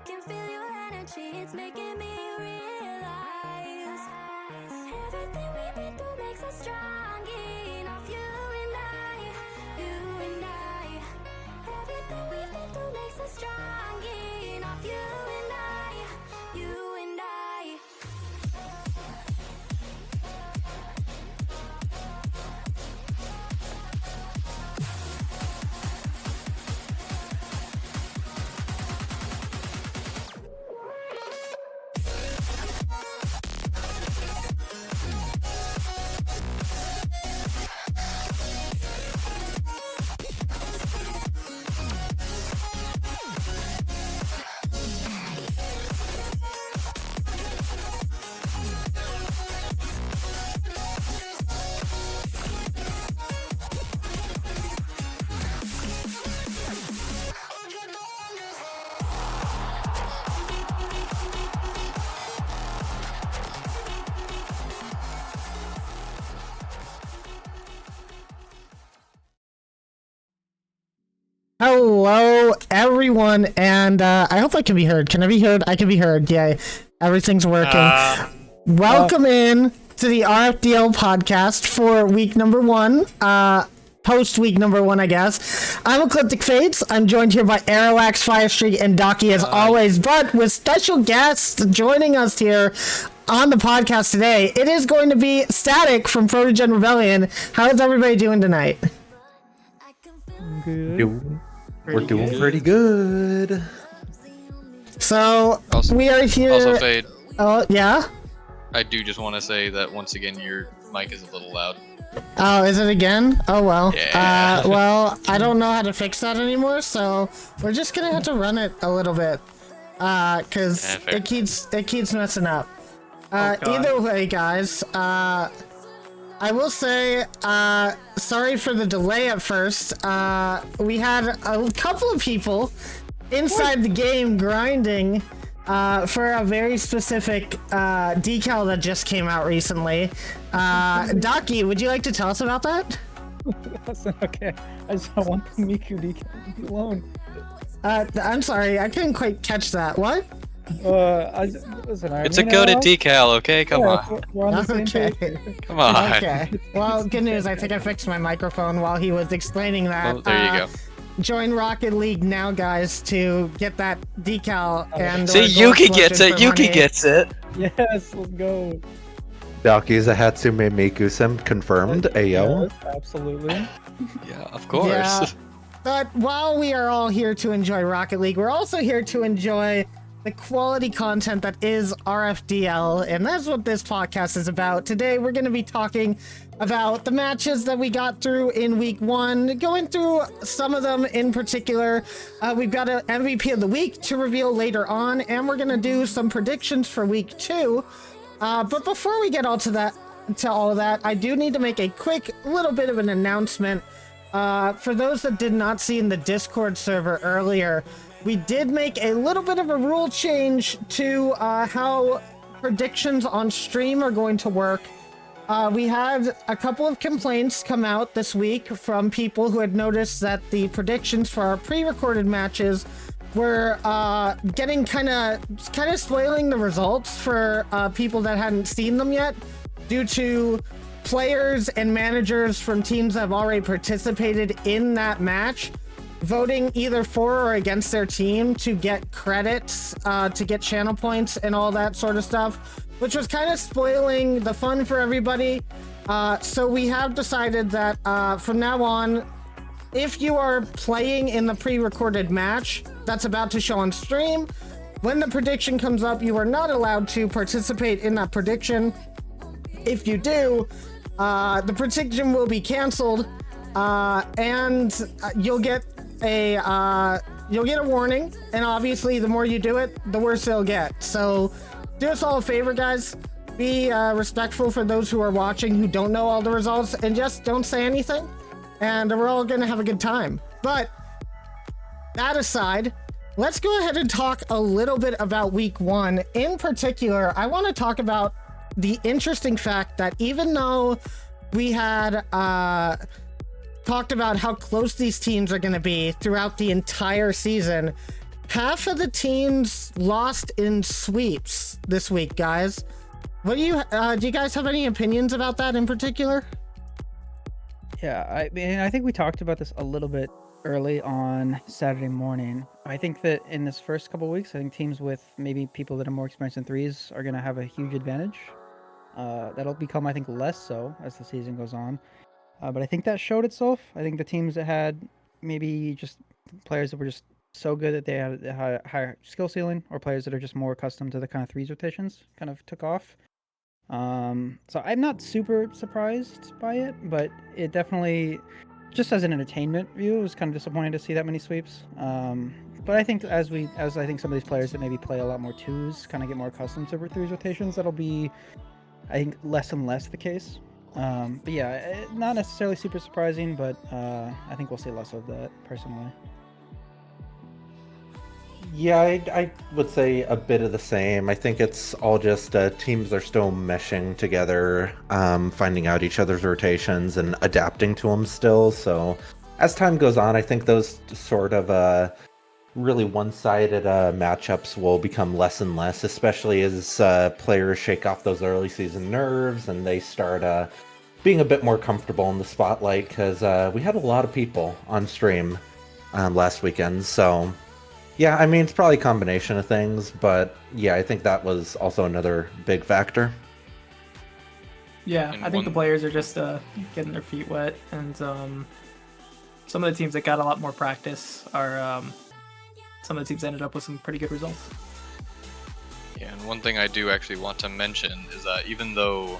can feel your energy, it's making me realize everything we've been through makes us strong enough. You and I. Everything we've been through makes us strong enough. You and I. Hello, everyone, and I hope I can be heard. Can I be heard? I can be heard. Yay. Everything's working. Welcome in to the RFDL podcast for week number 1. Post week number 1, I guess. I'm Ecliptic Fates. I'm joined here by Aeroax, Firestreak, and Docky as always, but with special guests joining us here on the podcast today. It is going to be Static from Protogen Rebellion. How is everybody doing tonight? Good. We're doing pretty good. So Also, we are here. Also, Fade, Oh yeah. I do just want to say that once again your mic is a little loud. Oh, is it again? Oh well. Yeah. Well, I don't know how to fix that anymore, so we're just gonna have to run it a little bit, cause Yeah, it keeps messing up. Either way, guys. I will say, sorry for the delay at first. We had a couple of people inside the game grinding for a very specific decal that just came out recently. Docky, would you like to tell us about that? Listen, okay. I just want the Miku decal. Leave me alone. I'm sorry, I couldn't quite catch that. What? Listen, It's a goated decal, okay? Come on. We're on the same Okay. page. Come on. Okay. Well, good news. I think I fixed my microphone while he was explaining that. Well, there you go. Join Rocket League now, guys, to get that decal. And See, Yuki gets it. Yuki gets it. Yes, let's go. Docky's a Hatsume Miku-sim confirmed. Ayo. Yes, absolutely. Yeah, of course. Yeah. But while we are all here to enjoy Rocket League, we're also here to enjoy the quality content that is RFDL, and that's what this podcast is about. Today, we're going to be talking about the matches that we got through in week 1, going through some of them in particular. We've got an MVP of the week to reveal later on, and we're going to do some predictions for week 2. But before we get all to all of that, I do need to make a quick little bit of an announcement. For those that did not see in the Discord server earlier, we did make a little bit of a rule change to how predictions on stream are going to work. We had a couple of complaints come out this week from people who had noticed that the predictions for our pre-recorded matches were getting kind of spoiling the results for people that hadn't seen them yet, due to players and managers from teams that have already participated in that match voting either for or against their team to get credits, to get channel points and all that sort of stuff, which was kind of spoiling the fun for everybody. So we have decided that from now on, if you are playing in the pre-recorded match that's about to show on stream, when the prediction comes up, you are not allowed to participate in that prediction. If you do, the prediction will be canceled, and you'll get a warning, and obviously the more you do it, the worse it'll get. So do us all a favor, guys. Be respectful for those who are watching who don't know all the results, and just don't say anything, and we're all gonna have a good time. But that aside, let's go ahead and talk a little bit about week 1. In particular, I want to talk about the interesting fact that even though we had talked about how close these teams are going to be throughout the entire season, half of the teams lost in sweeps this week, guys. What do you guys have any opinions about that in particular? Yeah, I mean, I think we talked about this a little bit early on Saturday morning. I think that in this first couple of weeks, I think teams with maybe people that are more experienced in threes are going to have a huge advantage. That'll become, I think, less so as the season goes on. But I think that showed itself. I think the teams that had maybe just players that were just so good that they had a higher skill ceiling, or players that are just more accustomed to the kind of threes rotations, kind of took off. So I'm not super surprised by it, but it definitely, just as an entertainment view, it was kind of disappointing to see that many sweeps. But I think as I think some of these players that maybe play a lot more twos kind of get more accustomed to threes rotations, that'll be, I think, less and less the case. But yeah, not necessarily super surprising, but I think we'll see less of that personally. Yeah, I would say a bit of the same. I think it's all just teams are still meshing together, finding out each other's rotations and adapting to them still. So as time goes on, I think those sort of really one-sided matchups will become less and less, especially as players shake off those early season nerves and they start being a bit more comfortable in the spotlight, because we had a lot of people on stream last weekend. So yeah, I mean, it's probably a combination of things, but yeah, I think that was also another big factor. Yeah, And I think the players are just getting their feet wet, and some of the teams that got a lot more practice are some of the teams ended up with some pretty good results. Yeah, and one thing I do actually want to mention is that even though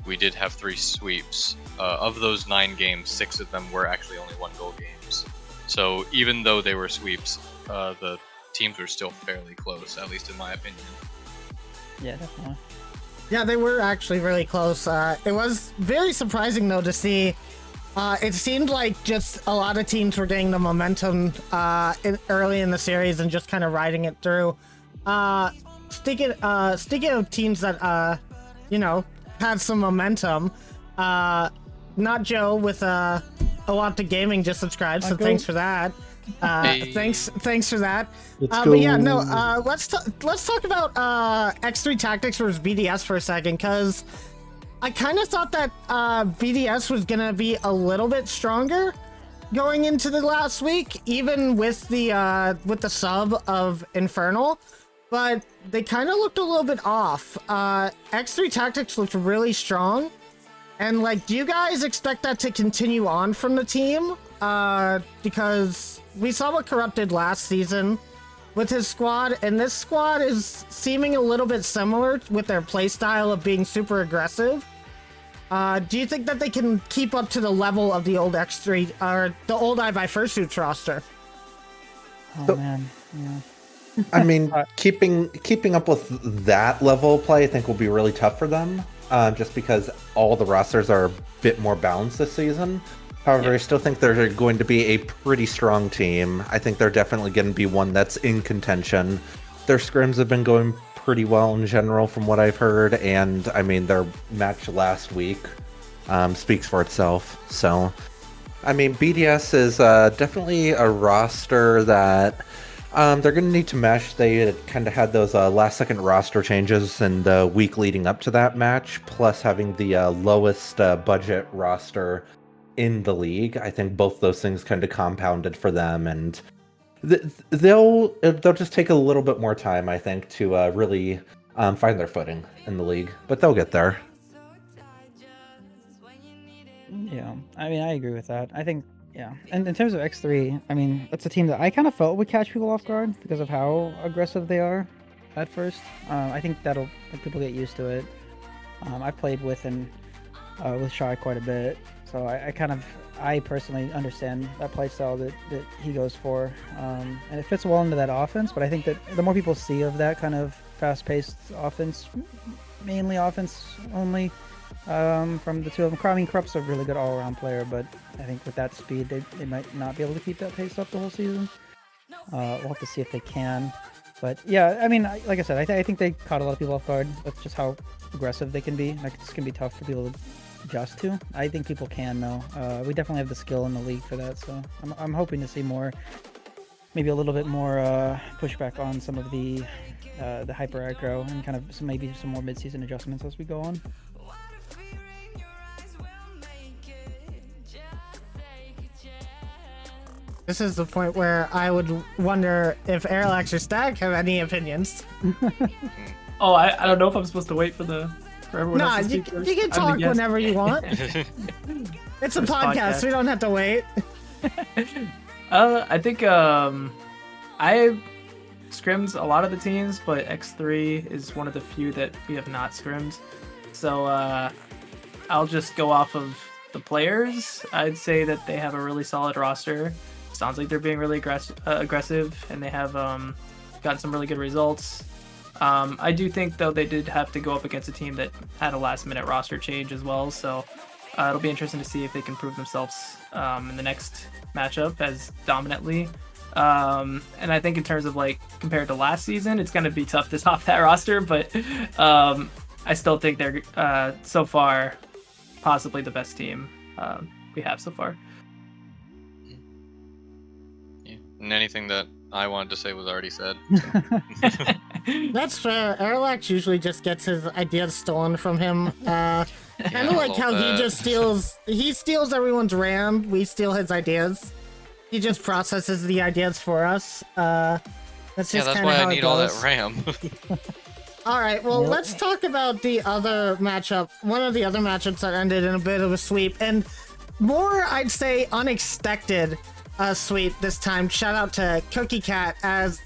we did have 3 sweeps, of those 9 games, 6 of them were actually only 1-goal games. So even though they were sweeps, the teams were still fairly close, at least in my opinion. Yeah, definitely. Yeah, they were actually really close. It was very surprising, though, to see. It seemed like just a lot of teams were getting the momentum early in the series and just kind of riding it through. Speaking of teams that, had some momentum, Not Joe with a lot to gaming just subscribed, so thanks for that. Hey. Thanks for that. Let's But yeah, go. no. Let's talk about X3 Tactics versus VDS for a second, because I kind of thought that VDS was gonna be a little bit stronger going into the last week, even with the sub of Infernal, but they kind of looked a little bit off. X3 Tactics looked really strong, and like, do you guys expect that to continue on from the team? Because we saw what Corrupt did last season with his squad, and this squad is seeming a little bit similar with their playstyle of being super aggressive. Do you think that they can keep up to the level of the old X3 or the old I by Fursuits roster? Oh man, yeah. I mean, keeping up with that level of play, I think will be really tough for them, just because all the rosters are a bit more balanced this season. However, I still think they're going to be a pretty strong team. I think they're definitely going to be one that's in contention. Their scrims have been going pretty well in general from what I've heard, and I mean, their match last week speaks for itself. So, I mean, BDS is definitely a roster that they're going to need to mesh. They kind of had those last-second roster changes in the week leading up to that match, plus having the lowest budget roster in the league. I think both those things kind of compounded for them, and they'll just take a little bit more time, I think, to really find their footing in the league, but they'll get there. Yeah, I mean, I agree with that. I think, yeah. And in terms of X3, I mean, that's a team that I kind of felt would catch people off guard because of how aggressive they are at first. I think that'll let people get used to it. I played with Shy quite a bit, so I personally understand that play style that he goes for, and it fits well into that offense. But I think that the more people see of that kind of fast-paced offense, mainly offense only, from the two of them. I mean, Corrupt's a really good all-around player, but I think with that speed, they might not be able to keep that pace up the whole season. We'll have to see if they can. But yeah, I mean, like I said, I think they caught a lot of people off guard with just how aggressive they can be. Like, it's gonna be tough for people to adjust to. I think people can, though. We definitely have the skill in the league for that, so I'm hoping to see more maybe a little bit more pushback on some of the hyper aggro and kind of maybe some more mid-season adjustments as we go on. This is the point where I would wonder if Airlax or Stag have any opinions. Oh, I don't know if I'm supposed to wait for everyone Nah, else to you speak first. can I'm the talk guest. whenever you want. It's a First podcast. We don't have to wait. I think I scrimmed a lot of the teams, but X3 is one of the few that we have not scrimmed. So I'll just go off of the players. I'd say that they have a really solid roster. Sounds like they're being really aggressive, and they have gotten some really good results. I do think, though, they did have to go up against a team that had a last-minute roster change as well, so it'll be interesting to see if they can prove themselves in the next matchup as dominantly. And I think in terms of, like, compared to last season, it's going to be tough to top that roster, but I still think they're, so far, possibly the best team we have so far. Yeah. And anything that I wanted to say was already said. That's fair. Airlax usually just gets his ideas stolen from him. Kind Yeah, of like a how little he bit. just steals everyone's RAM. We steal his ideas. He just processes the ideas for us. That's just Yeah, that's kind of why how I it need all that goes. RAM. All right, well, Yep. let's talk about the other matchup. One of the other matchups that ended in a bit of a sweep, and more, I'd say, unexpected sweep this time. Shout out to Cookie Cat, as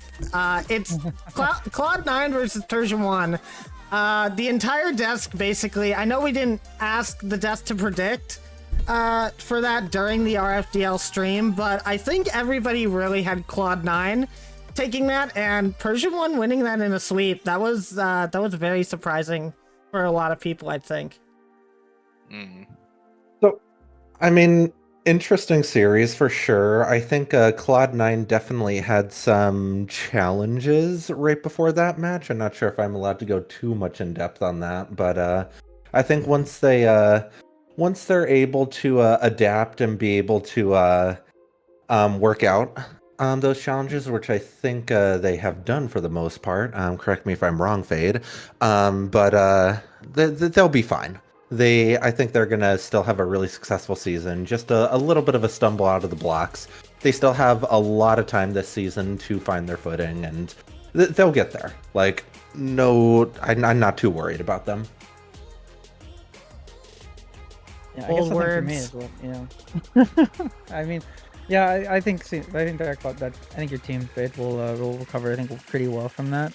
it's Cloud9 versus Persian 1. The entire desk, basically. I know we didn't ask the desk to predict for that during the RFDL stream, but I think everybody really had Cloud9 taking that, and Persian 1 winning that in a sweep. That was very surprising for a lot of people, I think. Mm. So, I mean, interesting series for sure. I think Cloud9 definitely had some challenges right before that match. I'm not sure if I'm allowed to go too much in depth on that, but I think once they're able to adapt and be able to work out those challenges, which I think they have done for the most part. Correct me if I'm wrong, Fade. But they'll be fine. I think they're gonna still have a really successful season. Just a little bit of a stumble out of the blocks. They still have a lot of time this season to find their footing, and they'll get there. Like, no, I'm not too worried about them. Yeah, I guess Bold something for me words. as well. Yeah. I mean, yeah, I think your team Fade will recover, I think, pretty well from that.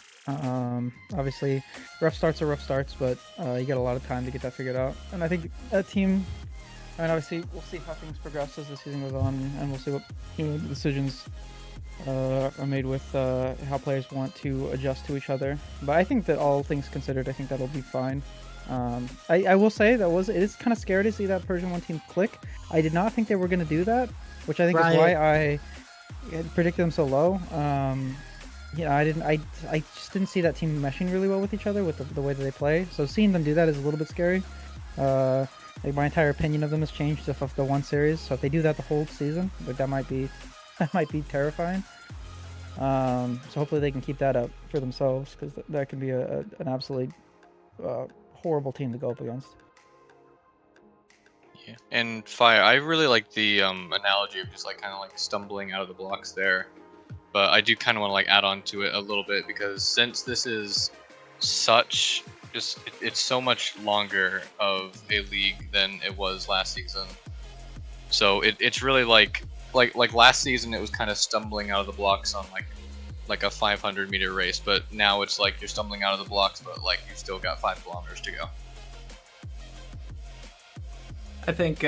Obviously, rough starts are rough starts, but you get a lot of time to get that figured out. And I think that team, I mean, obviously, we'll see how things progress as the season goes on, and we'll see what decisions are made with how players want to adjust to each other. But I think that all things considered, I think that'll be fine. I will say it is kind of scary to see that Persian 1 team click. I did not think they were going to do that, which I think is why I predicted them so low. I just didn't see that team meshing really well with each other with the way that they play. So seeing them do that is a little bit scary. Like, my entire opinion of them has changed off of the one series. So if they do that the whole season, like, that might be terrifying. So hopefully they can keep that up for themselves, because that can be an absolutely horrible team to go up against. Yeah. And Fire, I really like the analogy of just like kind of like stumbling out of the blocks there. But I do kind of want to like add on to it a little bit, because since this is such it's so much longer of a league than it was last season. So it's really like last season it was kind of stumbling out of the blocks on like a 500-meter race, but now it's like you're stumbling out of the blocks, but like you've still got 5 kilometers to go. I think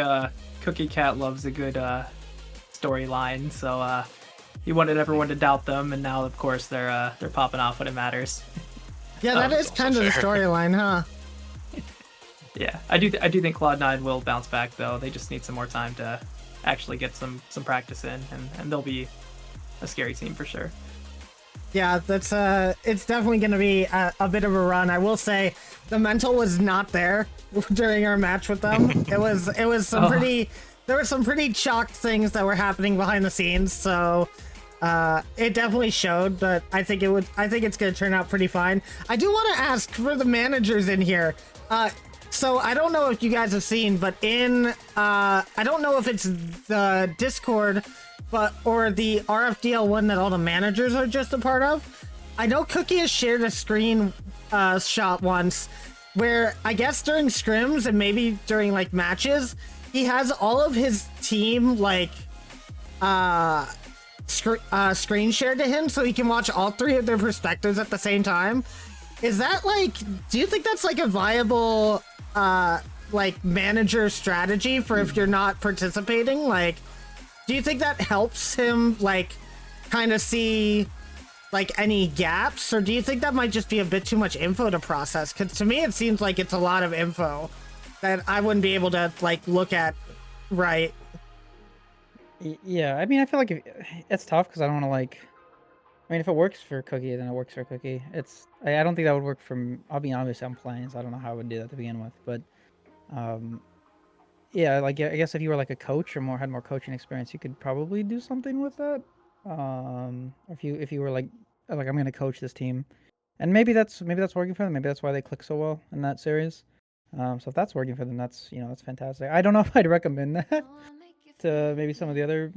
Cookie Cat loves a good storyline, so he wanted everyone to doubt them, and now, of course, they're popping off when it matters. Yeah, that is kind of the storyline, huh? Yeah, I do think Cloud9 will bounce back, though. They just need some more time to actually get some practice in, and they'll be a scary team for sure. Yeah, that's it's definitely going to be a bit of a run. I will say the mental was not there during our match with them. It was some pretty, there were some pretty chalked things that were happening behind the scenes. So It definitely showed, but I think it's gonna turn out pretty fine. I do want to ask for the managers in here. So I don't know if you guys have seen, but I don't know if it's the Discord, or the RFDL one that all the managers are just a part of. I know Cookie has shared a screen shot once where I guess during scrims and maybe during like matches, he has all of his team like screen shared to him so he can watch all three of their perspectives at the same time. Is that like, do you think that's like a viable like manager strategy for if you're not participating? Like, do you think that helps him like kind of see like any gaps, or do you think that might just be a bit too much info to process? Because to me it seems like it's a lot of info that I wouldn't be able to like look at right. Yeah, I mean, I feel like it's tough because I don't want to like. I mean, if it works for Cookie, then it works for Cookie. I don't think that would work from. I'll be honest, I'm playing, so I don't know how I would do that to begin with. But, yeah, like I guess if you were like a coach or had more coaching experience, you could probably do something with that. If you were like I'm gonna coach this team, and maybe that's working for them. Maybe that's why they click so well in that series. So if that's working for them, that's that's fantastic. I don't know if I'd recommend that to maybe some of the other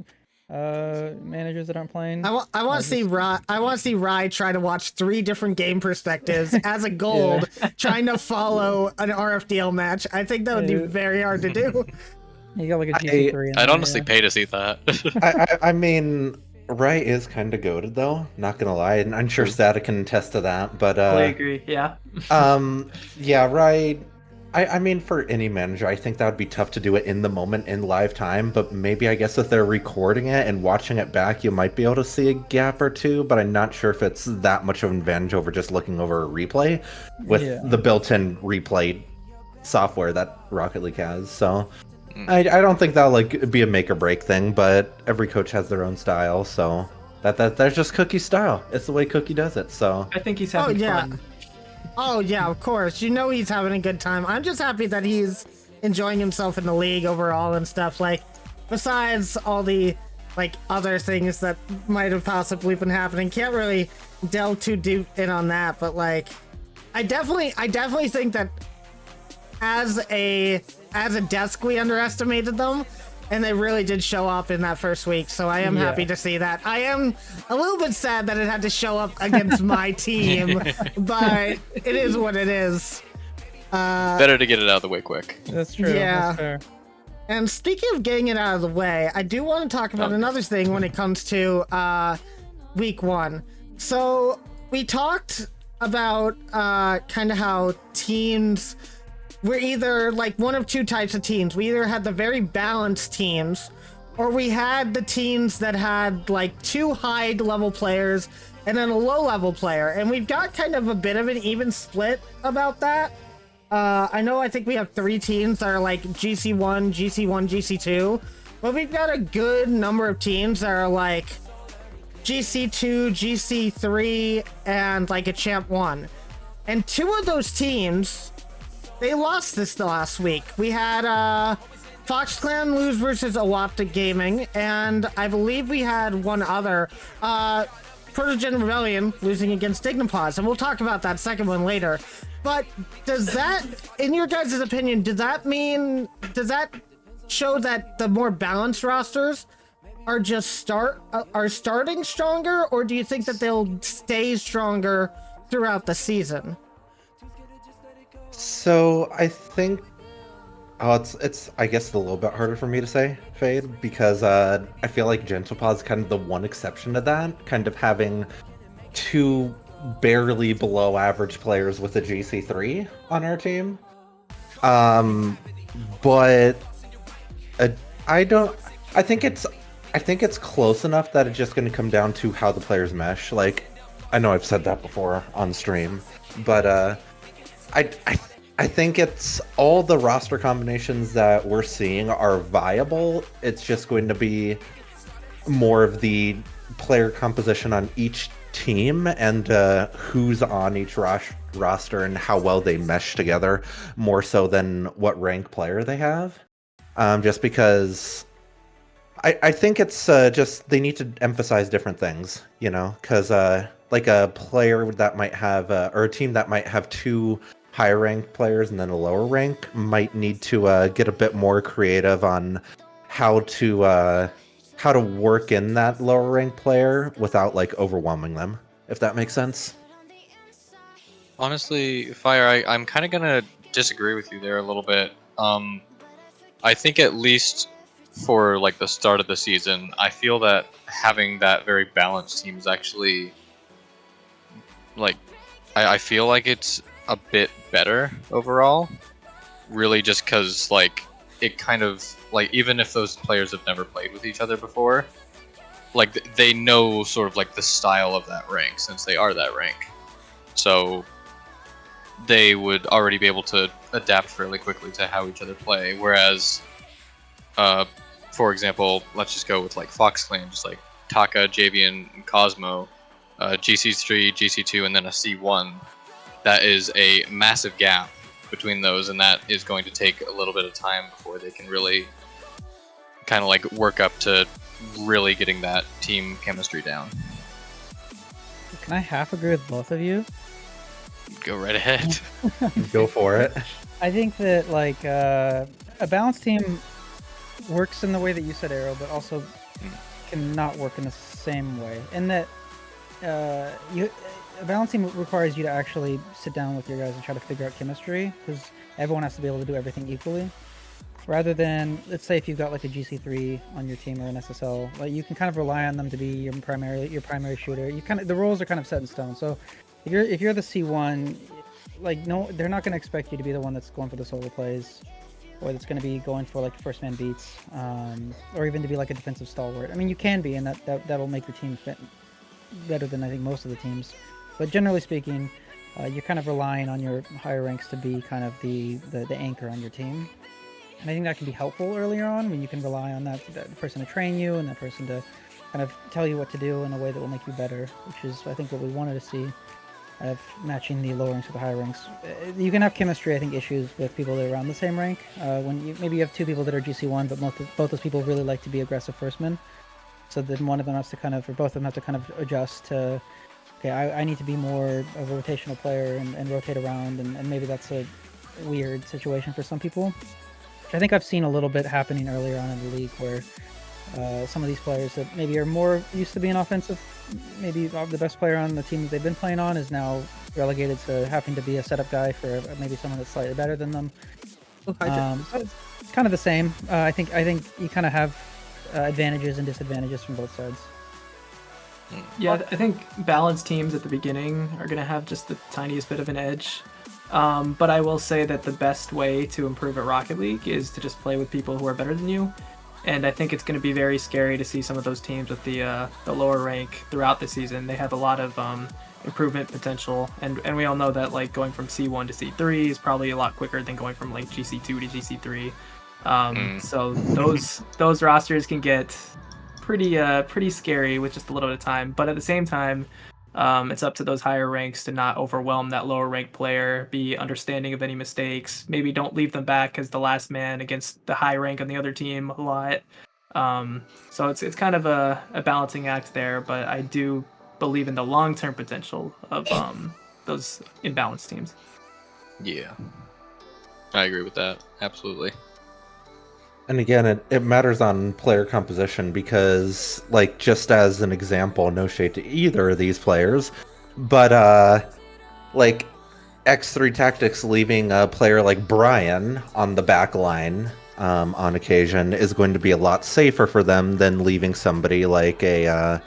managers that aren't playing. I want to see Rye try to watch 3 different game perspectives as a gold, trying to follow an RFDL match. I think that would be very hard to do. You got like a GC3. I'd honestly pay to see that. I mean, Rye is kind of goated though. Not gonna lie, and I'm sure Stata can attest to that. But I agree. Yeah. yeah, Rye. I mean, for any manager, I think that would be tough to do it in the moment in live time, but maybe I guess if they're recording it and watching it back, you might be able to see a gap or two, but I'm not sure if it's that much of an advantage over just looking over a replay with the built-in replay software that Rocket League has. So I don't think that'll like be a make or break thing, but every coach has their own style, so that's just Cookie's style. It's the way Cookie does it, so. I think he's having fun. Oh, yeah, of course. You know he's having a good time. I'm just happy that he's enjoying himself in the league overall and stuff. Like, besides all the, like, other things that might have possibly been happening. Can't really delve too deep in on that, but, like, I definitely think that as a desk, we underestimated them. And they really did show up in that first week, so I am happy to see that. I am a little bit sad that it had to show up against my team, but it is what it is. Better to get it out of the way quick. That's true. Yeah. That's fair. And speaking of getting it out of the way, I do want to talk about another thing when it comes to week 1. So we talked about kind of how teams... We're either like one of 2 types of teams. We either had the very balanced teams, or we had the teams that had like 2 high level players and then a low level player. And we've got kind of a bit of an even split about that. I think we have 3 teams that are like GC1, GC1, GC2, but we've got a good number of teams that are like GC2, GC3, and like a Champ 1. And 2 of those teams, they lost this last week. We had Fox Clan lose versus Awapta Gaming, and I believe we had one other, Protogen Rebellion losing against Dignipause, and we'll talk about that second one later. But does that, in your guys' opinion, does that show that the more balanced rosters are just starting stronger, or do you think that they'll stay stronger throughout the season? So I think, it's I guess a little bit harder for me to say, Fade, because I feel like Gentlepod is kind of the one exception to that, kind of having 2 barely below average players with a GC3 on our team. But I think it's close enough that it's just going to come down to how the players mesh. Like, I know I've said that before on stream, but I think it's all the roster combinations that we're seeing are viable. It's just going to be more of the player composition on each team and who's on each roster and how well they mesh together, more so than what rank player they have. Just because I think it's just they need to emphasize different things, you know, because like a player that might have, or a team that might have two higher ranked players and then a lower rank might need to get a bit more creative on how to work in that lower ranked player without like overwhelming them, if that makes sense. Honestly, Fire, I'm kind of gonna disagree with you there a little bit. I think at least for like the start of the season, I feel that having that very balanced team is actually like I feel like it's a bit better overall. Really, just because like it kind of like even if those players have never played with each other before, like they know sort of like the style of that rank since they are that rank. So they would already be able to adapt fairly quickly to how each other play. Whereas, for example, let's just go with like Fox Clan, just like Taka, Javian, and Cosmo, GC3, GC2, and then a C1. That is a massive gap between those, and that is going to take a little bit of time before they can really kind of like work up to really getting that team chemistry down. Can I half agree with both of you? Go right ahead. Go for it. I think that like a balanced team works in the way that you said, Arrow, but also cannot work in the same way. In that a balanced team requires you to actually sit down with your guys and try to figure out chemistry, because everyone has to be able to do everything equally. Rather than, let's say if you've got like a GC3 on your team or an SSL, like you can kind of rely on them to be your primary shooter. The roles are kind of set in stone. So if you're the C1, like no, they're not going to expect you to be the one that's going for the solo plays, or that's going to be going for like first man beats, or even to be like a defensive stalwart. I mean, you can be, and that'll make the team fit better than I think most of the teams. But generally speaking, you're kind of relying on your higher ranks to be kind of the anchor on your team. And I think that can be helpful earlier on when you can rely on that person to train you and that person to kind of tell you what to do in a way that will make you better, which is I think what we wanted to see, of matching the lower ranks with the higher ranks. You can have chemistry, I think, issues with people that are around the same rank. When maybe you have two people that are GC1, but both those people really like to be aggressive firstmen. So then one of them has to kind of, or both of them have to kind of adjust to, okay, I need to be more of a rotational player and rotate around, and maybe that's a weird situation for some people. I think I've seen a little bit happening earlier on in the league where some of these players that maybe are more used to being offensive, maybe the best player on the team that they've been playing on is now relegated to having to be a setup guy for maybe someone that's slightly better than them. So it's kind of the same. I think you kind of have advantages and disadvantages from both sides. Yeah, I think balanced teams at the beginning are going to have just the tiniest bit of an edge. But I will say that the best way to improve at Rocket League is to just play with people who are better than you. And I think it's going to be very scary to see some of those teams with the lower rank throughout the season. They have a lot of improvement potential, and we all know that like going from C1 to C3 is probably a lot quicker than going from like GC2 to GC3. So those rosters can get pretty scary with just a little bit of time. But at the same time, it's up to those higher ranks to not overwhelm that lower rank player, be understanding of any mistakes, maybe don't leave them back as the last man against the high rank on the other team a lot. So it's kind of a balancing act there, but I do believe in the long-term potential of those imbalanced teams. Yeah, I agree with that. Absolutely. And again, it matters on player composition because, like, just as an example, no shade to either of these players, but, like, X3 Tactics leaving a player like Brian on the back line on occasion is going to be a lot safer for them than leaving somebody like a,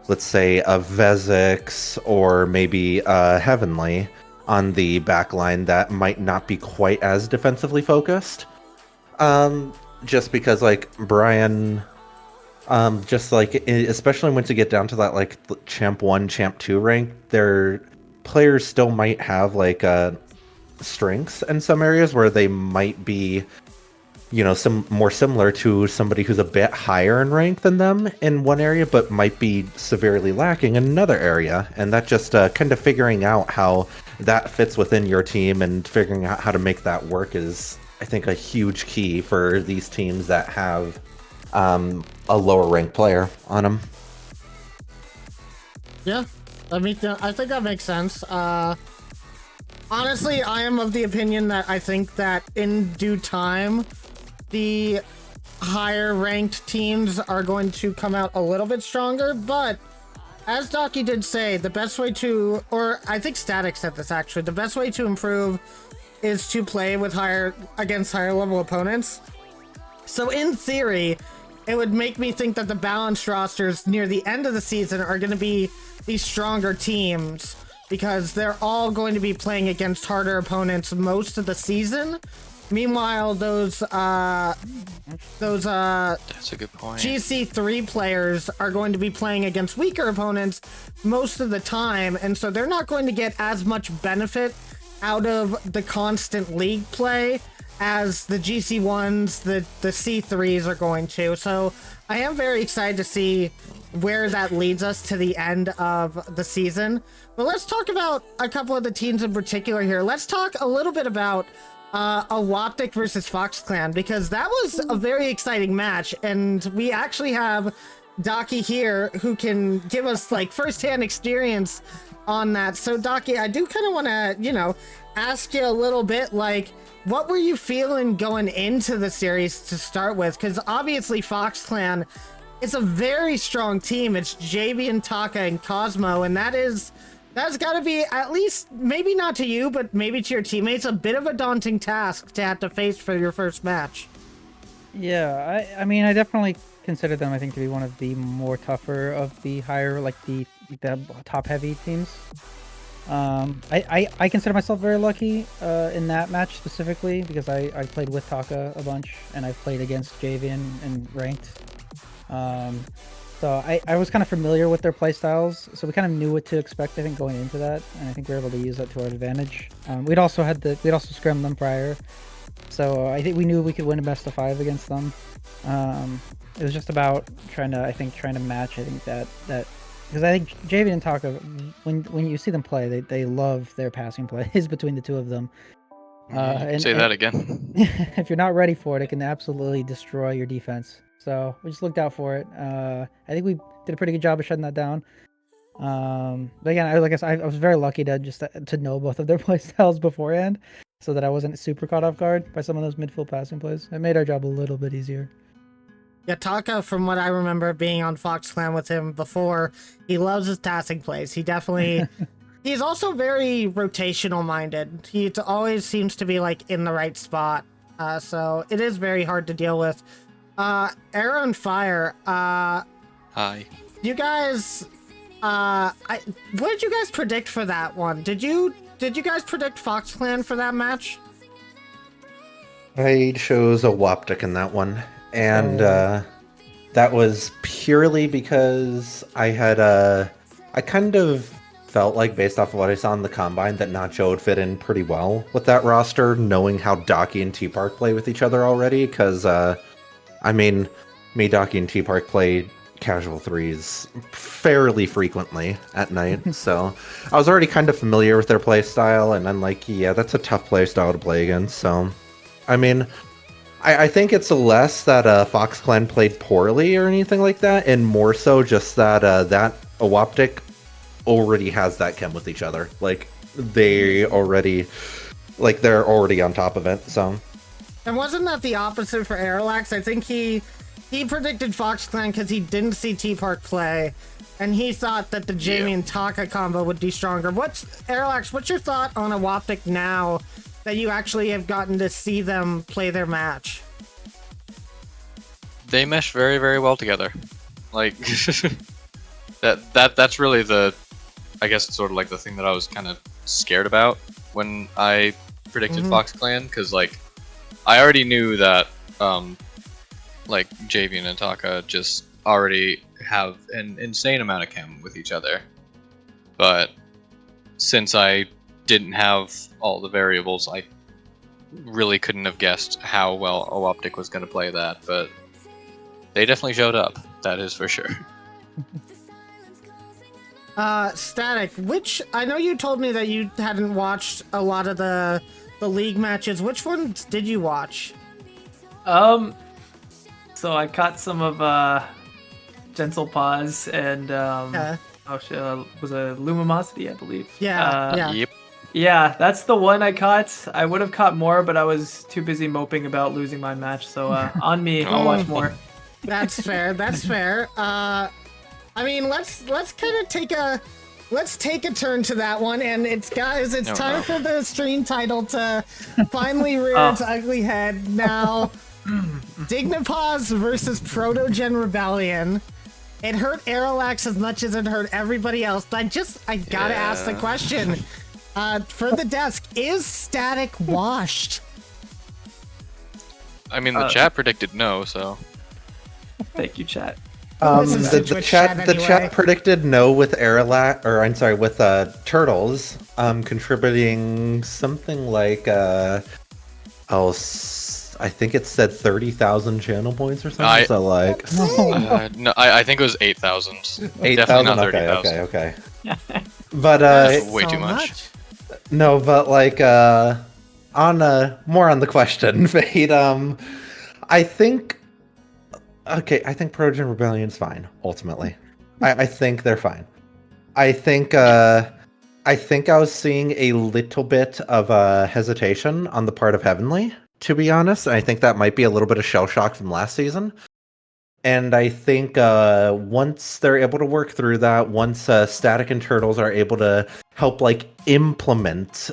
let's say, a Vezix or maybe a Heavenly on the back line that might not be quite as defensively focused. Just because, like, Brian, just like, especially once you get down to that, like, Champ 1, Champ 2 rank, their players still might have, like, strengths in some areas where they might be, you know, some more similar to somebody who's a bit higher in rank than them in one area, but might be severely lacking in another area. And that just kind of figuring out how that fits within your team and figuring out how to make that work is, I think, a huge key for these teams that have a lower ranked player on him. Yeah, I mean, I think that makes sense. Honestly, I am of the opinion that I think that in due time, the higher ranked teams are going to come out a little bit stronger, but as Docky did say, the best way to, or I think Static said this actually, the best way to improve is to play with against higher level opponents. So in theory, it would make me think that the balanced rosters near the end of the season are going to be these stronger teams because they're all going to be playing against harder opponents most of the season. Meanwhile, those That's a good point. GC3 players are going to be playing against weaker opponents most of the time, and so they're not going to get as much benefit out of the constant league play as the GC1s, the C3s are going to. So I am very excited to see where that leads us to the end of the season. But let's talk about a couple of the teams in particular here. Let's talk a little bit about Awoptic versus FoxClan, because that was a very exciting match, and we actually have Docky here who can give us like firsthand experience on that. So Docky, I do kind of want to, ask you a little bit, like, what were you feeling going into the series to start with? Because obviously FoxClan is a very strong team. It's Javian, Taka, and Cosmo, and that's got to be, at least, maybe not to you, but maybe to your teammates, a bit of a daunting task to have to face for your first match. Yeah, I mean, I definitely consider them, I think, to be one of the more tougher of the higher, like the top-heavy teams. I consider myself very lucky in that match specifically because I played with Taka a bunch and I played against Javian and ranked. So I was kind of familiar with their playstyles, so we kind of knew what to expect, I think, going into that, and I think we were able to use that to our advantage. We'd also scrimmed them prior, so I think we knew we could win a best of 5 against them. It was just about trying to match. I think that because I think Javian and Taka, when you see them play, they love their passing plays between the two of them. Say that again. If you're not ready for it, it can absolutely destroy your defense. So we just looked out for it. I think we did a pretty good job of shutting that down. But again, I was very lucky to know both of their play styles beforehand, so that I wasn't super caught off guard by some of those midfield passing plays. It made our job a little bit easier. Yeah, Taka, from what I remember being on FoxClan with him before, he loves his passing plays. He definitely... He's also very rotational minded. He always seems to be like in the right spot. So it is very hard to deal with. Air on Fire. Hi. You guys, what did you guys predict for that one? Did you guys predict FoxClan for that match? I chose Awoptic in that one, and that was purely because I kind of felt like, based off of what I saw in the Combine, that Nacho would fit in pretty well with that roster, knowing how Docky and T-Park play with each other already, because, me, Docky, and T-Park play casual threes fairly frequently at night, so I was already kind of familiar with their play style, and I'm like, yeah, that's a tough play style to play against, so, I think it's less that FoxClan played poorly or anything like that, and more so just that that Awoptic already has that chem with each other. Like, they're already on top of it, so. And wasn't that the opposite for Airlax? I think he predicted FoxClan because he didn't see T-Park play, and he thought that the Jamie and Taka combo would be stronger. Airlax, what's your thought on Awoptic now that you actually have gotten to see them play their match? They mesh very, very well together. Like, that's really I guess it's sort of like the thing that I was kind of scared about when I predicted FoxClan, because like I already knew that like Javian and Taka just already have an insane amount of chem with each other, but since I didn't have all the variables, I really couldn't have guessed how well Awoptic was going to play that, but they definitely showed up, that is for sure. Static, which I know you told me that you hadn't watched a lot of the league matches. Which ones did you watch? So I caught some of Gentle Paws and was a Lumosity, I believe. Yeah. Yep. Yeah, that's the one I caught. I would have caught more, but I was too busy moping about losing my match. So on me, I'll watch more. That's fair. That's fair. I mean, let's kind of take a turn to that one, and it's time for the stream title to finally rear its ugly head. Now, Dignipause versus Protogen Rebellion. It hurt Aerolax as much as it hurt everybody else, but I gotta ask the question. For the desk, is Static washed? I mean, the chat predicted no, so. Thank you, chat. The chat predicted no with Turtles, contributing something like I think it said 30,000 channel points or something. No, I think it was 8,000. 8,000. Okay. But way too much. No, but more on the question, Fade. I think Protogen Rebellion's fine. Ultimately, I think they're fine. I think I was seeing a little bit of hesitation on the part of Heavenly, to be honest. I think that might be a little bit of shell shock from last season. And I think once they're able to work through that, once Static and Turtles are able to help implement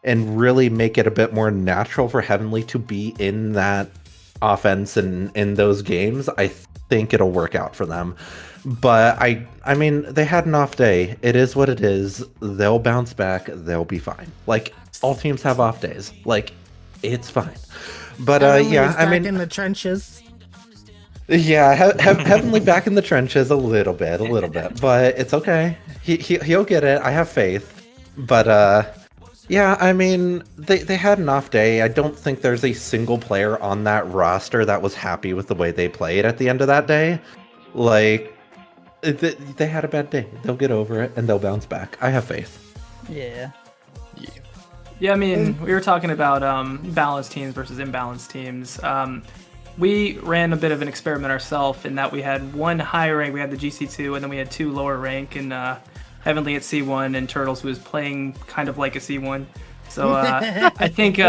and really make it a bit more natural for Heavenly to be in that offense and in those games, I think it'll work out for them. But I mean, they had an off day. It is what it is. They'll bounce back. They'll be fine. All teams have off days. It's fine. But back in the trenches. Yeah, Heavenly back in the trenches a little bit, but it's okay. He'll get it. I have faith. But I mean, they had an off day. I don't think there's a single player on that roster that was happy with the way they played at the end of that day. They had a bad day. They'll get over it and they'll bounce back. I have faith. Yeah. Yeah, I mean, we were talking about balanced teams versus imbalanced teams. We ran a bit of an experiment ourselves in that we had one high rank, we had the GC2, and then we had two lower rank, and Heavenly at C1, and Turtles, who was playing kind of like a C1. So I think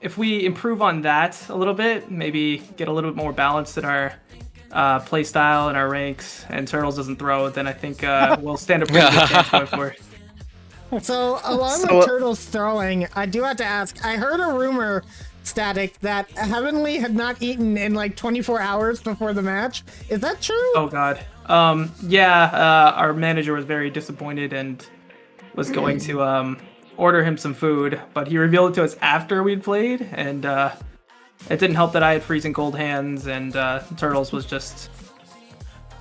if we improve on that a little bit, maybe get a little bit more balanced in our play style and our ranks, and Turtles doesn't throw, then I think we'll stand a pretty good chance going forward. So along with Turtles throwing, I do have to ask, I heard a rumor, Static, that Heavenly had not eaten in 24 hours before the match. Is that true? Oh god. Our manager was very disappointed and was going to order him some food, but he revealed it to us after we'd played, and it didn't help that I had freezing cold hands, and Turtles was just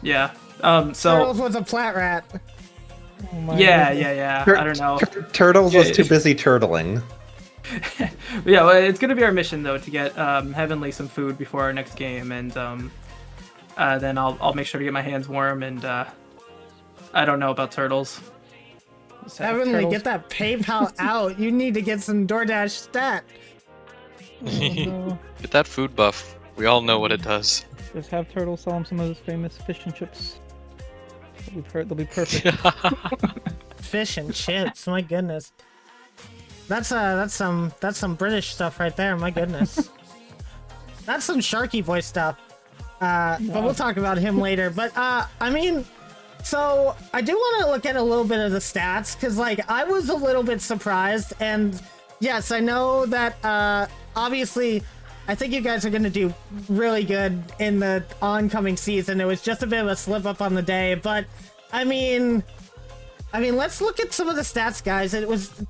Turtles was a flat rat. Oh I don't know. Turtles was too busy turtling. Yeah, well, it's gonna be our mission though to get Heavenly some food before our next game, and then I'll make sure to get my hands warm. And I don't know about Turtles. Heavenly, get that PayPal out. You need to get some DoorDash stat. Get that food buff. We all know what it does. Just have Turtles sell him some of his famous fish and chips. They'll be perfect. Fish and chips, my goodness. That's some British stuff right there, my goodness. That's some Sharky voice stuff. But we'll talk about him later. But I mean, so I do want to look at a little bit of the stats, because I was a little bit surprised, and yes, I know that obviously I think you guys are going to do really good in the oncoming season. It was just a bit of a slip up on the day, but I mean, let's look at some of the stats, guys. It was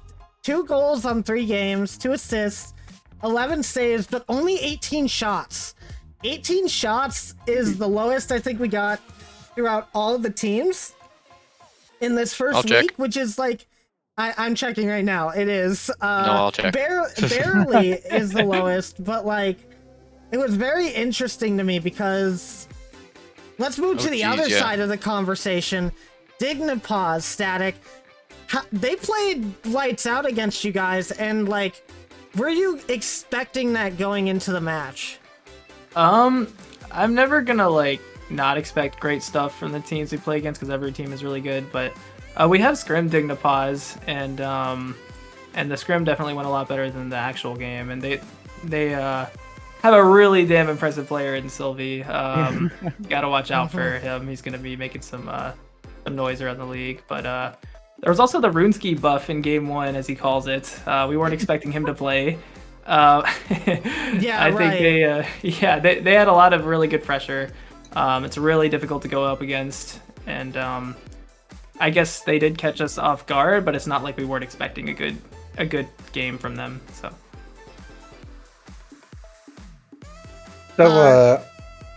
2 goals on 3 games, 2 assists, 11 saves, but only 18 shots. 18 shots is the lowest I think we got throughout all of the teams in this first week, which is I'm checking right now. It is no, I'll check. Barely is the lowest, but it was very interesting to me, because let's move to the other side of the conversation. Dignipause, Static, they played lights out against you guys, and were you expecting that going into the match? I'm never gonna like not expect great stuff from the teams we play against because every team is really good. But we have scrim Dignipause, and the scrim definitely went a lot better than the actual game. And they have a really damn impressive player in Sylvie. Gotta watch out for him. He's gonna be making some noise around the league. But there was also the Runeski buff in game 1, as he calls it. We weren't expecting him to play. Yeah, I think they had a lot of really good pressure. It's really difficult to go up against, and I guess they did catch us off guard, but it's not like we weren't expecting a good game from them. So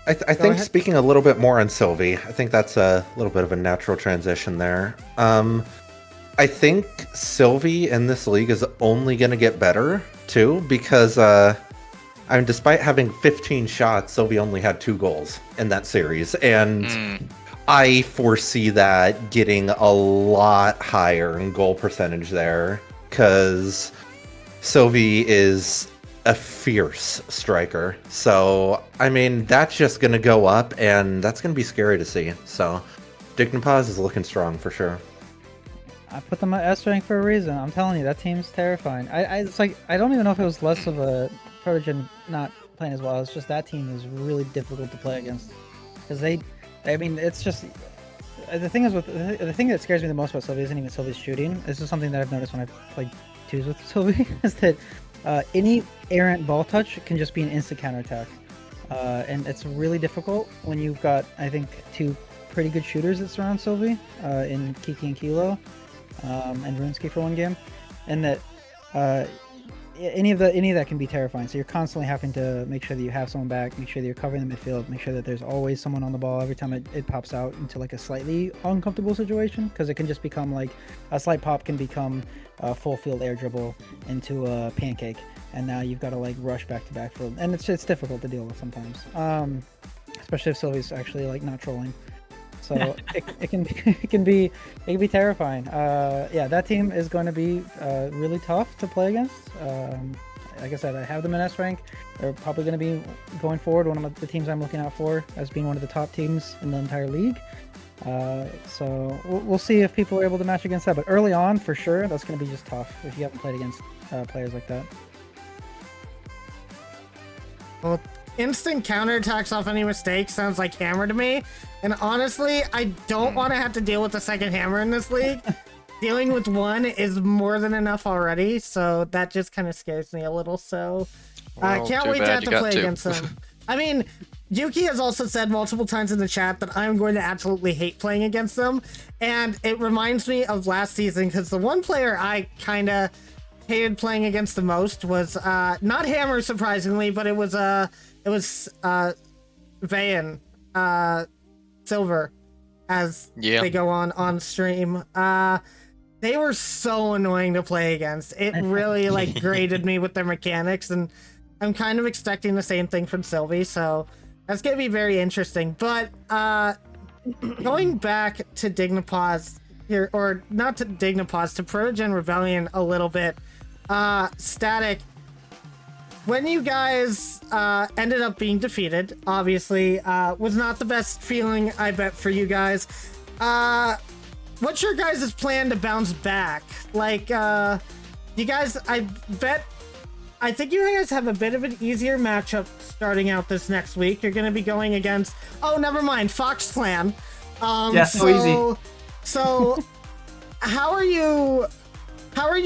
I think ahead. speaking a little bit more on Sylvie, I think that's a little bit of a natural transition there. I think Sylvie in this league is only going to get better too, because I mean, despite having 15 shots, Sylvie only had 2 goals in that series, and I foresee that getting a lot higher in goal percentage there, because Sylvie is a fierce striker. So, I mean, that's just going to go up, and that's going to be scary to see. So, Dignipause is looking strong for sure. I put them at S rank for a reason. I'm telling you, that team's terrifying. It's like, I don't even know if it was less of a Protogen not playing as well. It's just that team is really difficult to play against, because I mean, it's just the thing that scares me the most about Sylvie isn't even Sylvie's shooting. This is something that I've noticed when I've played 2s with Sylvie, is that any errant ball touch can just be an instant counterattack, and it's really difficult when you've got, I think, 2 pretty good shooters that surround Sylvie in Kiki and Kilo. And Runeski for one game, and that any of that can be terrifying. So you're constantly having to make sure that you have someone back, make sure that you're covering the midfield, make sure that there's always someone on the ball every time it pops out into like a slightly uncomfortable situation, because it can just become like a slight pop can become a full field air dribble into a pancake, and now you've got to like rush back to back for, and it's difficult to deal with sometimes, especially if Sylvie's actually like not trolling. So it can be terrifying. Yeah, that team is going to be really tough to play against. Like I said, I have them in S rank. They're probably going to be, going forward, one of the teams I'm looking out for as being one of the top teams in the entire league. So we'll see if people are able to match against that. But early on, for sure, that's going to be just tough if you haven't played against players like that. Well, instant counterattacks off any mistake sounds like Hammer to me. And honestly, I don't want to have to deal with the second Hammer in this league. Dealing with one is more than enough already, so that just kind of scares me a little. So I can't wait to have to play against them. I mean, Yuki has also said multiple times in the chat that I'm going to absolutely hate playing against them. And it reminds me of last season, because the one player I kind of hated playing against the most was not Hammer, surprisingly, but it was Vayan, Silver, as they go on stream. They were so annoying to play against. It really like grated me with their mechanics, and I'm kind of expecting the same thing from Sylvie, so that's gonna be very interesting. But going back to Dignipause here, or not to Dignipause, to Protogen Rebellion a little bit. Static, when you guys ended up being defeated, obviously, was not the best feeling, I bet, for you guys. What's your guys' plan to bounce back? Like, you guys, I think you guys have a bit of an easier matchup starting out this next week. You're going to be going against, oh, never mind, Fox Clan. Yeah, so easy. So, how are you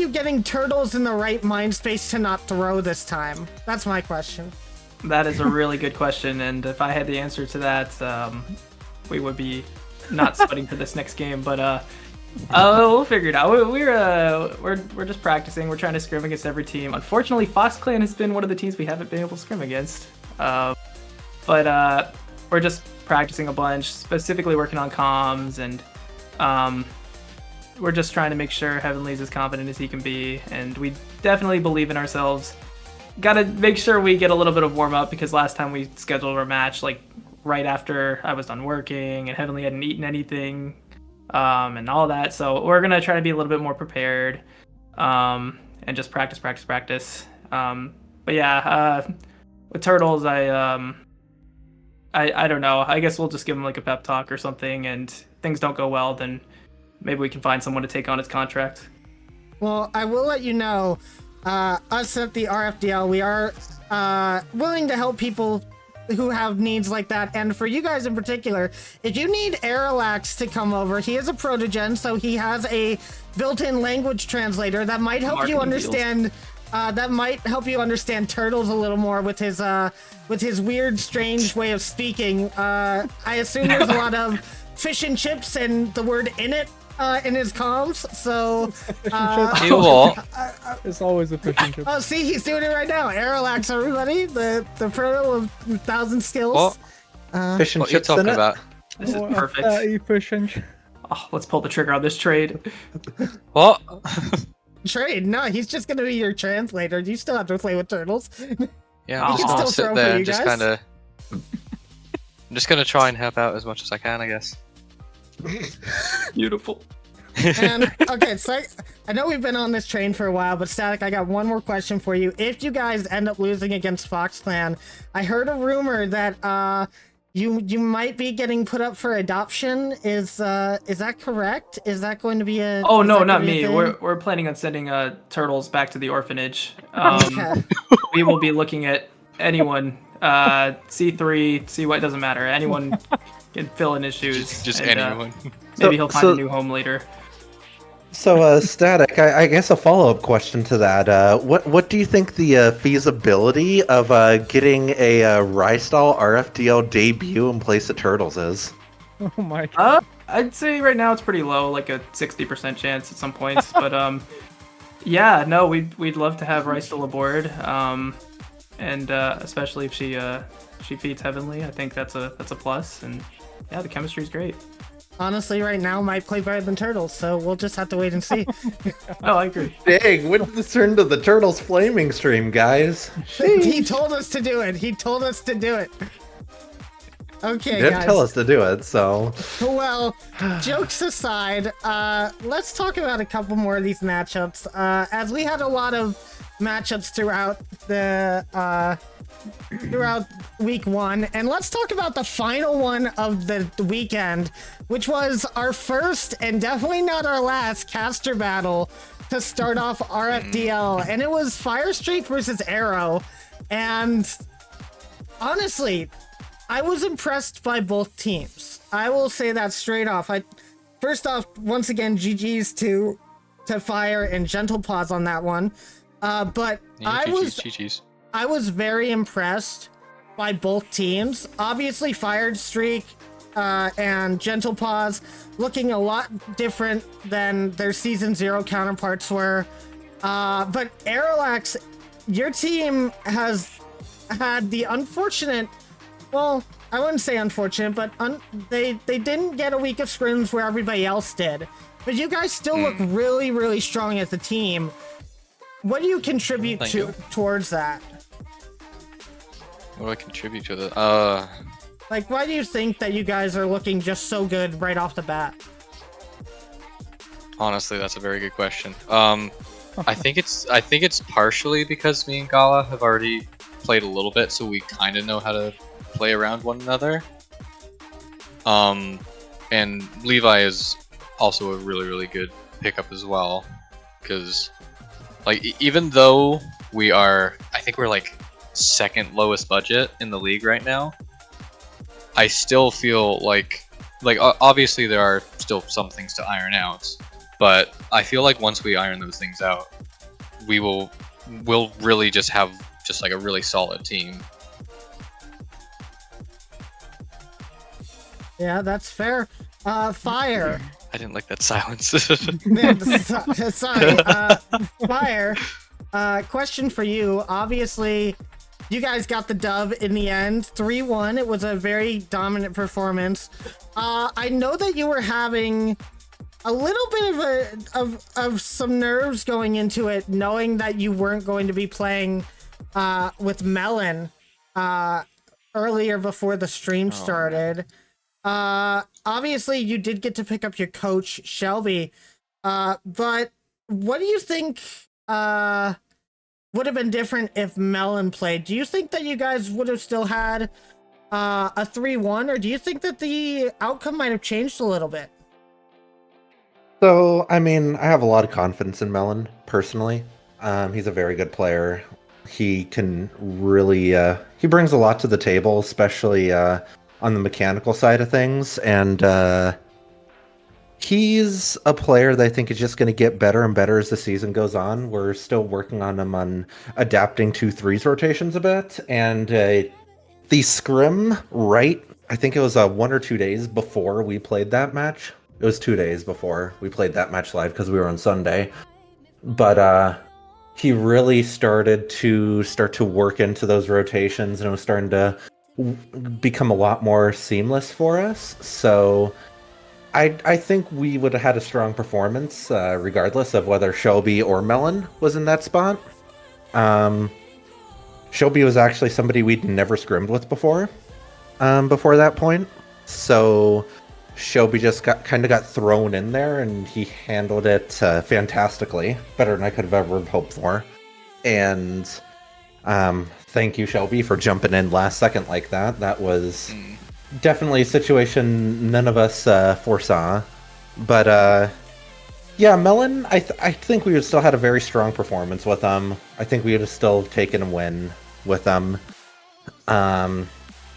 getting Turtles in the right mind space to not throw this time? That's my question. That is a really good question, and if I had the answer to that, we would be not sweating for this next game. But we'll figure it out. We're just practicing. We're trying to scrim against every team. Unfortunately, Fox Clan has been one of the teams we haven't been able to scrim against. But we're just practicing a bunch, specifically working on comms, and we're just trying to make sure Heavenly's as confident as he can be, and we definitely believe in ourselves. Gotta make sure we get a little bit of warm up, because last time we scheduled our match like right after I was done working and Heavenly hadn't eaten anything, and all that. So we're gonna try to be a little bit more prepared, and just practice. But yeah, with Turtles, I don't know. I guess we'll just give him like a pep talk or something, and things don't go well, then maybe we can find someone to take on his contract. Well, I will let you know, us at the RFDL, we are willing to help people who have needs like that. And for you guys in particular, if you need Arilax to come over, he is a protogen, so he has a built-in language translator that might help you understand. That might help you understand Turtles a little more with his weird, strange way of speaking. I assume there's a lot of fish and chips and the word "in it" in his comms. So It's always a fish and chip. oh, see, he's doing it right now. Arilax, everybody, the proto of 1,000 skills. What? Fish and What are you chips in talking it. about? This is perfect. You fish and Oh, let's pull the trigger on this trade. What? Trade? No, he's just gonna be your translator. You still have to play with Turtles. Yeah, He I'm just can gonna still throw sit for there you and just guys. kind of. I'm just gonna try and help out as much as I can, I guess. Beautiful. And okay, so I know we've been on this train for a while, but Static, I got one more question for you. If you guys end up losing against Fox Clan, I heard a rumor that you might be getting put up for adoption. Is that correct? Is that going to be a? Oh is no, that not gonna be a me. thing? We're planning on sending Turtles back to the orphanage. Okay. We will be looking at anyone. C3, C1, doesn't matter. Anyone can fill in his shoes. Just and, anyone. Maybe he'll find So- a new home later. So, Static, I guess a follow-up question to that. What do you think the feasibility of getting a Rystall RFDL debut in place of Turtles is? Oh my god. I'd say right now it's pretty low, like a 60% chance at some points. But yeah, no, we'd love to have Rice still aboard. And especially if she feeds Heavenly, I think that's a plus. And yeah, the chemistry's great. Honestly, right now might play better than Turtles, so we'll just have to wait and see. Oh, I agree. Dang, when did this turn to the Turtles flaming stream, guys? He told us to do it. He told us to do it. Okay, He didn't guys. tell us to do it, so... Well, jokes aside, let's talk about a couple more of these matchups. As we had a lot of matchups throughout week one, and let's talk about the final one of the weekend, which was our first and definitely not our last caster battle to start off RFDL, and it was Fire Streak versus Arrow. And honestly, I was impressed by both teams. I will say that straight off. First off, once again, GG's to Fire and Gentle Paws on that one. But Yeah, I was very impressed by both teams. Obviously, Fire Streak and Gentle Paws looking a lot different than their Season 0 counterparts were. But Arilax, your team has had the unfortunate... Well, I wouldn't say unfortunate, but they didn't get a week of scrims where everybody else did. But you guys still look really, really strong as a team. What do you contribute towards that? What do I contribute to the? Like, why do you think that you guys are looking just so good right off the bat? Honestly, that's a very good question. I think it's partially because me and Gala have already played a little bit, so we kind of know how to play around one another. And Levi is also a really, really good pickup as well, because like even though I think we're like second lowest budget in the league right now, I still feel like obviously there are still some things to iron out, but I feel like once we iron those things out, we'll really just have just like a really solid team. Yeah, that's fair. Fire. I didn't like that silence. Yeah, sorry. Fire. Question for you. Obviously, you guys got the dub in the end, 3-1. It was a very dominant performance. I know that you were having a little bit of some nerves going into it, knowing that you weren't going to be playing with Melon earlier before the stream started. Obviously, you did get to pick up your coach, Shelby. But what do you think would have been different if Melon played. Do you think that you guys would have still had a 3-1, or do you think that the outcome might have changed a little bit? So, I mean, I have a lot of confidence in Melon, personally. He's a very good player. He can really, he brings a lot to the table, especially on the mechanical side of things. And he's a player that I think is just going to get better and better as the season goes on. We're still working on him on adapting to threes rotations a bit. And the scrim, right? I think it was 1 or 2 days before we played that match. It was 2 days before we played that match live because we were on Sunday. But he really started to work into those rotations, and it was starting to become a lot more seamless for us. So I think we would have had a strong performance regardless of whether Shelby or Melon was in that spot. Shelby was actually somebody we'd never scrimmed with before that point. So Shelby just got thrown in there, and he handled it fantastically, better than I could have ever hoped for. And thank you, Shelby, for jumping in last second like that. That was definitely a situation none of us foresaw. But yeah, Melon, I think we would still had a very strong performance with him. I think we would have still taken a win with him,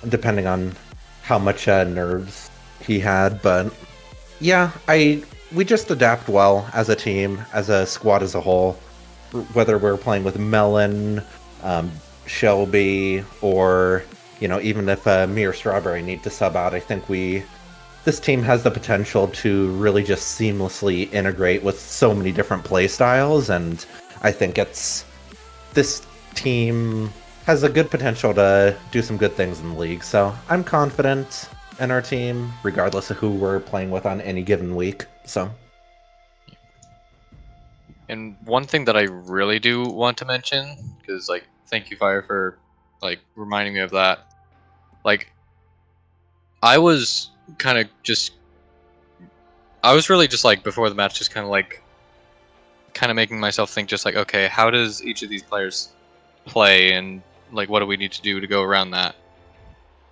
depending on how much nerves he had. But yeah, we just adapt well as a team, as a squad as a whole. Whether we're playing with Melon, Shelby, or even if me or Strawberry need to sub out, I think this team has the potential to really just seamlessly integrate with so many different play styles, and I think this team has a good potential to do some good things in the league. So I'm confident in our team, regardless of who we're playing with on any given week. So. And one thing that I really do want to mention, because thank you, Fire, for reminding me of that. I was really just before the match, just kind of making myself think, just okay, how does each of these players play, and what do we need to do to go around that?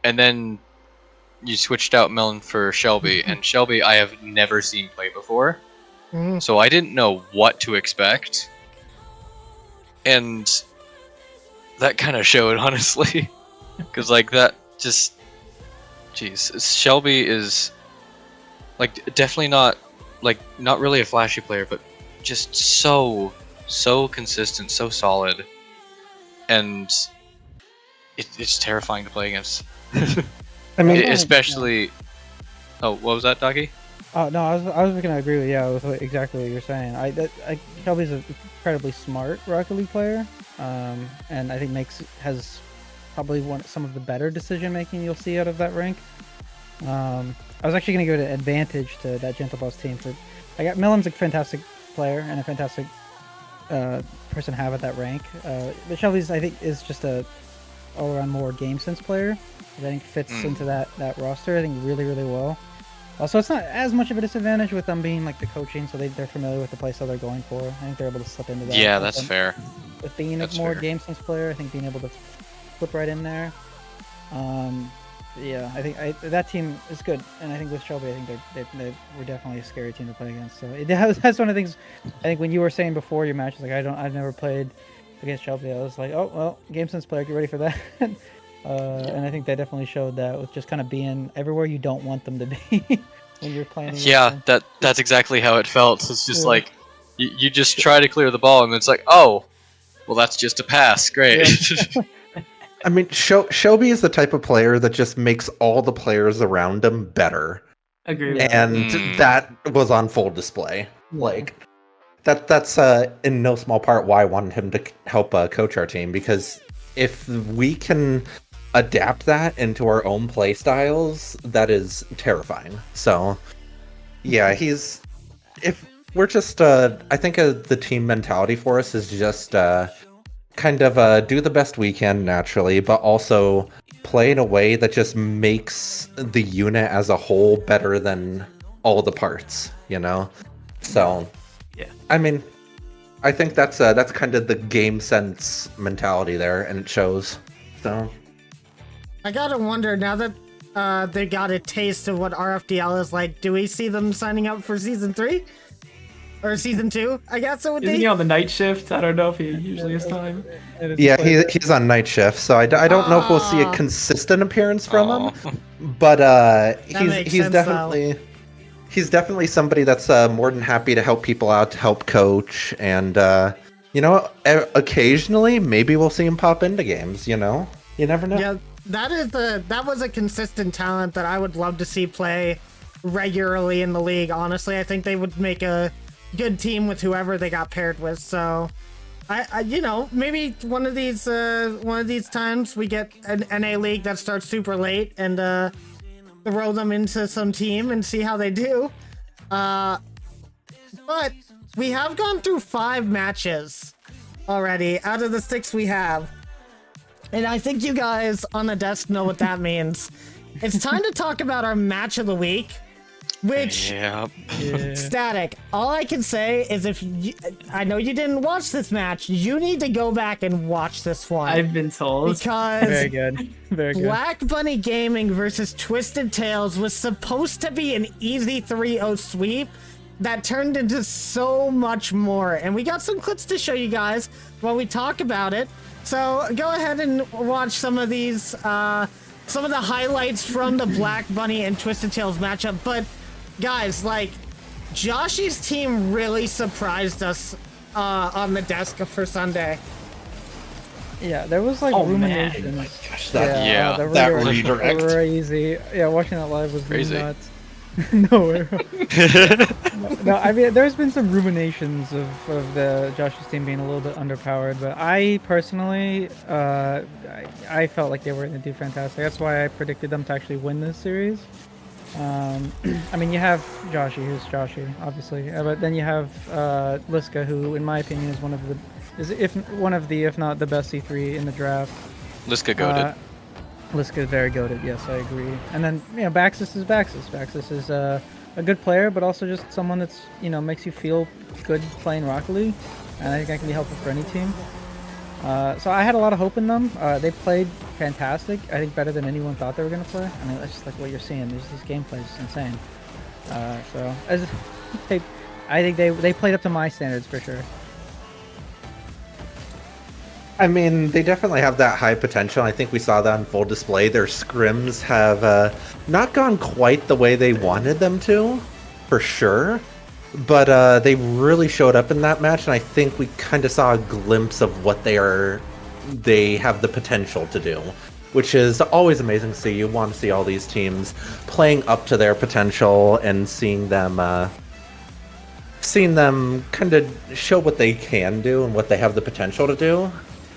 And then you switched out Melon for Shelby, and Shelby I have never seen play before, so I didn't know what to expect, and that kind of showed, honestly, because that just, jeez, Shelby is definitely not really a flashy player, but just so consistent, so solid, and it's terrifying to play against. I mean, especially. Oh, what was that, Doggy? Oh no, I was gonna agree with exactly what you're saying. Shelby's an incredibly smart Rocket League player, and I think has probably some of the better decision making you'll see out of that rank. I was actually gonna give it an advantage to that Gentle Boss team. Melon's a fantastic player and a fantastic person to have at that rank. But Shelby's, I think, is just a all around more game sense player. I think fits into that roster, I think, really, really well. Also, it's not as much of a disadvantage with them being the coaching, so they're familiar with the playstyle they're going for. I think they're able to slip into that. Yeah, that's fair. With being a more game sense player, I think being able to flip right in there. Yeah, I think that team is good, and I think with Shelby, I think we're definitely a scary team to play against. So that's one of the things. I think when you were saying before your match, I've never played against Shelby. I was like, oh well, game sense player, get ready for that. And I think they definitely showed that with just kind of being everywhere you don't want them to be when you're playing. Yeah, that's exactly how it felt. It's just you just try to clear the ball, and it's oh, well, that's just a pass. Great. Yeah. I mean, Shelby is the type of player that just makes all the players around him better. Agree. And that was on full display. Yeah. That's in no small part why I wanted him to help coach our team, because if we can adapt that into our own play styles, that is terrifying. So, yeah, I think the team mentality for us is just kind of do the best we can naturally, but also play in a way that just makes the unit as a whole better than all the parts, So, yeah. I mean, I think that's kind of the game sense mentality there, and it shows. So I gotta wonder now that they got a taste of what RFDL is like. Do we see them signing up for season 3 or season 2? I guess it would Isn't be. he on the night shift? I don't know if he usually has time. yeah, he's on night shift, so I don't know if we'll see a consistent appearance from him. But makes he's sense, definitely somebody that's more than happy to help people out, to help coach, and occasionally maybe we'll see him pop into games. You never know. Yeah, that was a consistent talent that I would love to see play regularly in the league. Honestly, I think they would make a good team with whoever they got paired with. So, I maybe one of these times we get an NA league that starts super late and throw them into some team and see how they do. But we have gone through 5 matches already out of the 6 we have. And I think you guys on the desk know what that means. It's time to talk about our match of the week, which Static. All I can say is I know you didn't watch this match, you need to go back and watch this one. I've been told. Because Very good. Very good. Black Bunny Gaming versus Twisted Tales was supposed to be an easy 3-0 sweep that turned into so much more. And we got some clips to show you guys while we talk about it. So go ahead and watch some of these, some of the highlights from the Black Bunny and Twisted Tales matchup. But guys, like, Joshy's team really surprised us on the desk for Sunday. Yeah, there was like ruminations. That redirect. Crazy. Yeah, watching that live was Crazy. Really nuts. No, I mean, there's been some ruminations of the Josh's team being a little bit underpowered, but I personally, I felt like they were going to do fantastic. That's why I predicted them to actually win this series. I mean, you have Joshy, who's Joshy, obviously, but then you have Liska, who, in my opinion, is one of the, if not the best C3 in the draft. Liska goated. Liska is very goated, yes, I agree. And then, Baxis is Baxis. Baxis is a good player, but also just someone that's, makes you feel good playing Rocket League. And I think that can be helpful for any team. So I had a lot of hope in them. They played fantastic. I think better than anyone thought they were going to play. I mean, that's just like what you're seeing. This gameplay is insane. I think they played up to my standards for sure. I mean, they definitely have that high potential. I think we saw that on full display. Their scrims have not gone quite the way they wanted them to, for sure. But they really showed up in that match, and I think we kind of saw a glimpse of what they have the potential to do, which is always amazing to see. You want to see all these teams playing up to their potential and seeing them kind of show what they can do and what they have the potential to do.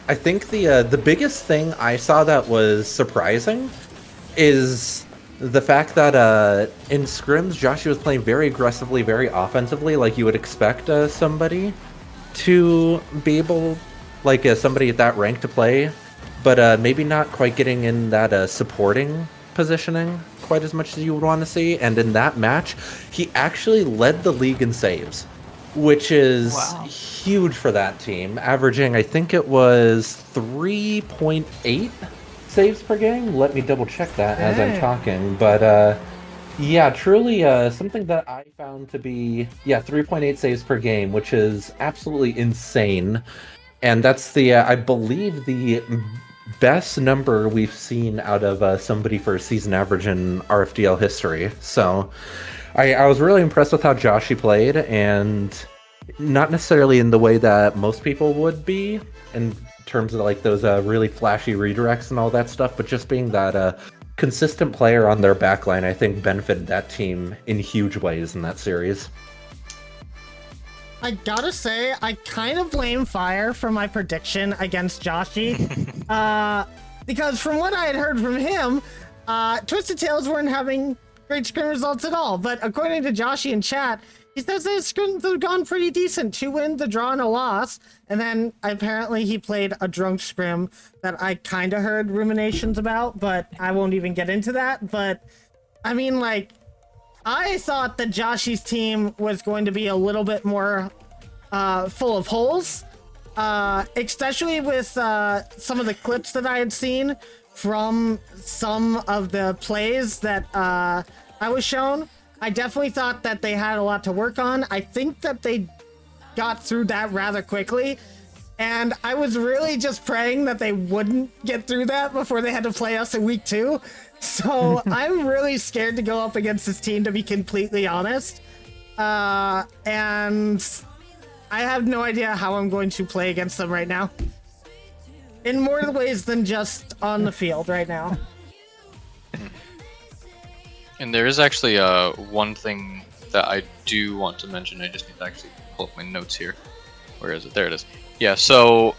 I think the biggest thing I saw that was surprising is the fact that in scrims, Joshua was playing very aggressively, very offensively, like you would expect somebody to be able, like somebody at that rank to play, but maybe not quite getting in that supporting positioning quite as much as you would want to see. And in that match, he actually led the league in saves, which is huge for that team, averaging, I think it was 3.8 saves per game. Let me double check that as I'm talking. But yeah, truly something that I found to be 3.8 saves per game, which is absolutely insane. And that's I believe the best number we've seen out of somebody for a season average in RFDL history. So I was really impressed with how Joshy played, and not necessarily in the way that most people would be in terms of like those really flashy redirects and all that stuff, but just being that consistent player on their backline, I think benefited that team in huge ways in that series. I gotta say, I kind of blame Fire for my prediction against Joshy. Because from what I had heard from him, Twisted Tales weren't having great scrim results at all. But according to Joshy in chat, he says his scrims have gone pretty decent. 2 wins, a draw, and a loss. And then apparently he played a drunk scrim that I kind of heard ruminations about, but I won't even get into that. But I mean, like, I thought that Joshy's team was going to be a little bit more full of holes. Especially with some of the clips that I had seen from some of the plays that I was shown. I definitely thought that they had a lot to work on. I think that they got through that rather quickly. And I was really just praying that they wouldn't get through that before they had to play us in week 2. So I'm really scared to go up against this team, to be completely honest. And I have no idea how I'm going to play against them right now. In more ways than just on the field right now. And there is actually one thing that I do want to mention. I just need to actually pull up my notes here. Where is it? There it is. Yeah, so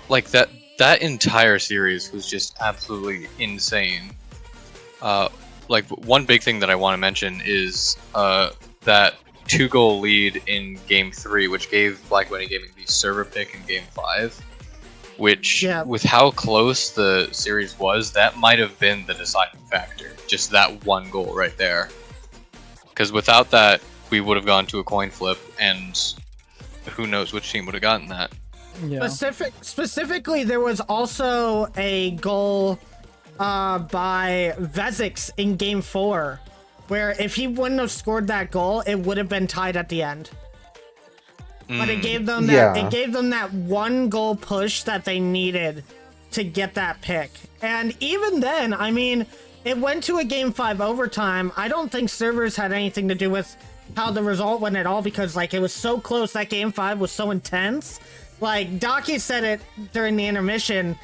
like that entire series was just absolutely insane. Like one big thing that I want to mention is that 2-goal lead in Game 3, which gave Black Bunny Gaming the server pick in Game 5. Which, with how close the series was, that might have been the deciding factor. Just that one goal right there. Because without that, we would have gone to a coin flip, and who knows which team would have gotten that. Yeah. Specifically, there was also a goal by Vezix in Game 4, where if he wouldn't have scored that goal, it would have been tied at the end. But it gave them that it gave them that one goal push that they needed to get that pick. And even then, I mean, it went to a Game 5 overtime. I don't think servers had anything to do with how the result went at all, because like it was so close. That Game 5 was so intense. Like Daki said it during the intermission.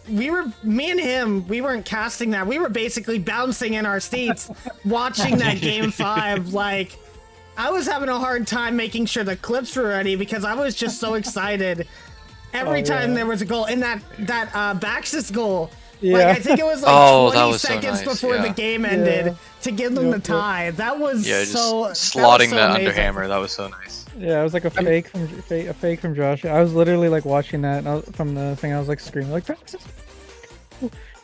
Me and him, we weren't casting that. We were basically bouncing in our seats watching that Game 5. Like, I was having a hard time making sure the clips were ready because I was just so excited every time there was a goal. And that Baxis goal, like I think it was like 20 seconds before the game ended to give them the tie. That was so slotting that underhammer. That was so nice. Yeah, it was like a fake from Josh. I was literally like watching that and from the thing. I was like screaming like Baxis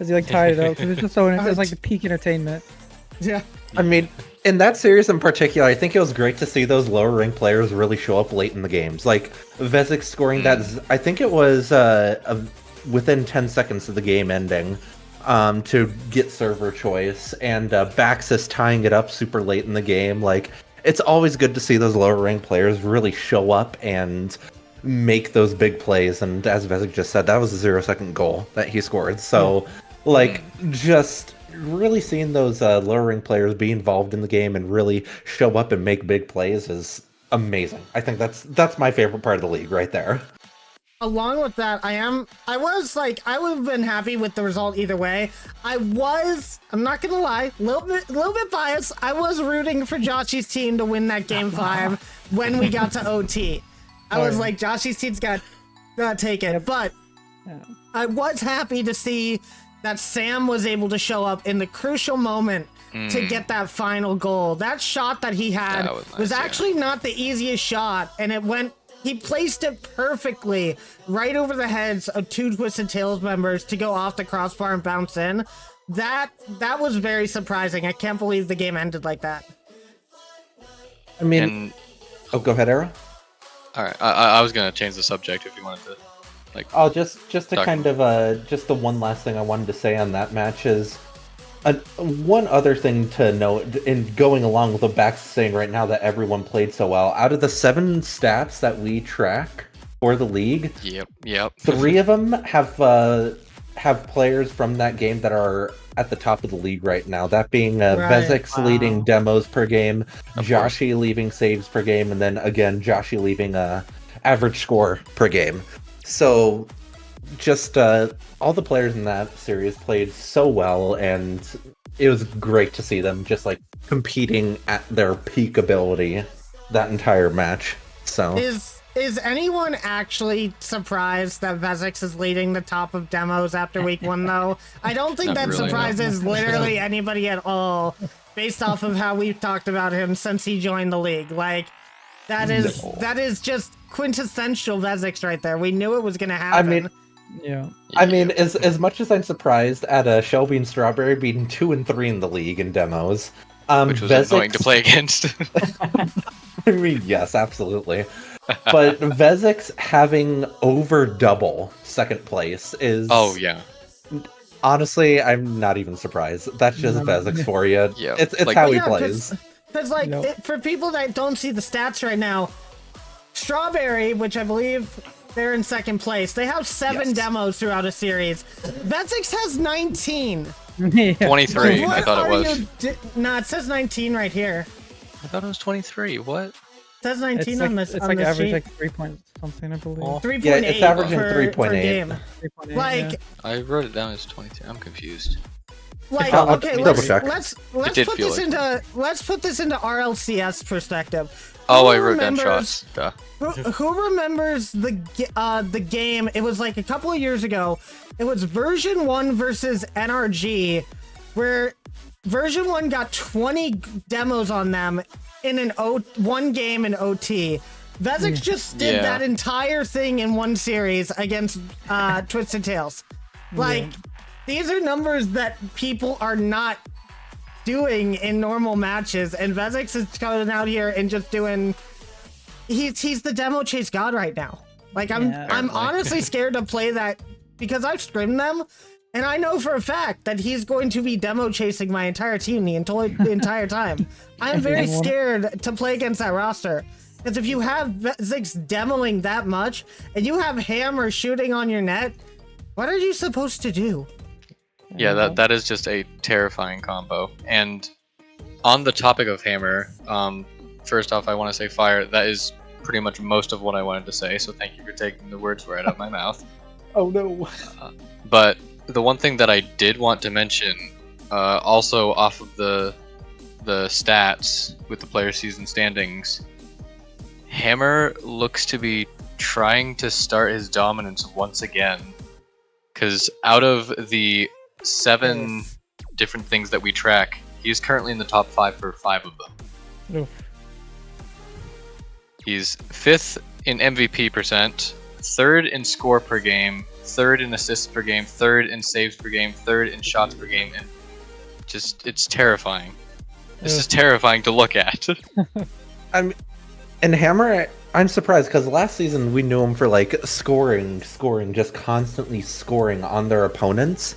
as he like tied it up. It was just so it was like the peak entertainment. Yeah. I mean, in that series in particular, I think it was great to see those lower ranked players really show up late in the games. Like Vezix scoring that, I think it was within 10 seconds of the game ending to get server choice, and Baxis tying it up super late in the game. Like, it's always good to see those lower ranked players really show up and make those big plays. And as Vezix just said, that was a 0-second goal that he scored. So, like, just really seeing those lower ranked players be involved in the game and really show up and make big plays is amazing. I think that's my favorite part of the league right there. Along with that, I would have been happy with the result either way. I'm not gonna lie, a little bit biased. I was rooting for Joshy's team to win that Game 5 when we got to OT. I was like, Joshy's team's got take it. But I was happy to see that Sam was able to show up in the crucial moment to get that final goal. That shot that he had was actually not the easiest shot, and he placed it perfectly right over the heads of 2 Twisted Tails members to go off the crossbar and bounce in. That was very surprising. I can't believe the game ended like that. I mean, go ahead, Era. All right, I was gonna change the subject if you wanted to. Like, just to kind of just the one last thing I wanted to say on that match is one other thing to note in going along with what Bax is saying right now, that everyone played so well. Out of the 7 stats that we track for the league, yep, 3 of them have players from that game that are at the top of the league right now. That being Vezix leading demos per game, Joshy leaving saves per game, and then again Joshy leaving average score per game. So just all the players in that series played so well, and it was great to see them just like competing at their peak ability that entire match. So is anyone actually surprised that Vezix is leading the top of demos after week 1 though? I don't think that really surprises literally anybody at all, based off of how we've talked about him since he joined the league. Like, that is just quintessential Vezix right there. We knew it was going to happen. I mean, as much as I'm surprised at Shelby and Strawberry being 2 and 3 in the league in demos, which was annoying to play against. I mean, yes, absolutely. But Vezix having over double second place is... Oh yeah. Honestly, I'm not even surprised. That's just Vezix for you. Yeah, It's like- how Well, he yeah, plays. Because like Yep. for people that don't see the stats right now, Strawberry, which I believe they're in second place, they have 7 Yes. demos throughout a series. Vezix has 19. Yeah. 23. Like, I what thought it are was. you nah, it says 19 right here. I thought it was 23. What? It says 19 It's on like, this it's on like this average sheet. like 3 point something, I believe. Oh. 3.8 Yeah, it's averaging per 3.8. game. 3.8, Like, yeah. I wrote it down as 23. I'm confused. like I'll okay, double let's check. let's did put feel this like into RLCS perspective. Oh, Who I wrote down remembers- shots. Duh. Who remembers the game? It was like a couple of years ago. It was version 1 versus NRG, where version 1 got 20 demos on them in one game in OT. Vezix just did Yeah. that entire thing in one series against Twisted Tales. Like, these are numbers that people are not doing in normal matches, and Vezix is coming out here and just doing... He's the demo chase god right now. Like, I'm Yeah. honestly scared to play that because I've scrimmed them, and I know for a fact that he's going to be demo chasing my entire team the entire time. I'm very scared to play against that roster. Because if you have Vezix demoing that much, and you have Hammer shooting on your net, what are you supposed to do? Yeah, that is just a terrifying combo. And on the topic of Hammer, first off, I want to say Fire. That is pretty much most of what I wanted to say, so thank you for taking the words right out of my mouth. Oh no. But the one thing that I did want to mention, also off of the stats with the player season standings, Hammer looks to be trying to start his dominance once again. Because out of the 7 different things that we track, he's currently in the top 5 for 5 of them. Oof. He's 5th in MVP percent, 3rd in score per game, 3rd in assists per game, 3rd in saves per game, 3rd in shots per game, and just, it's terrifying. This is terrifying to look at. And Hammer, I'm surprised because last season we knew him for like scoring, just constantly scoring on their opponents.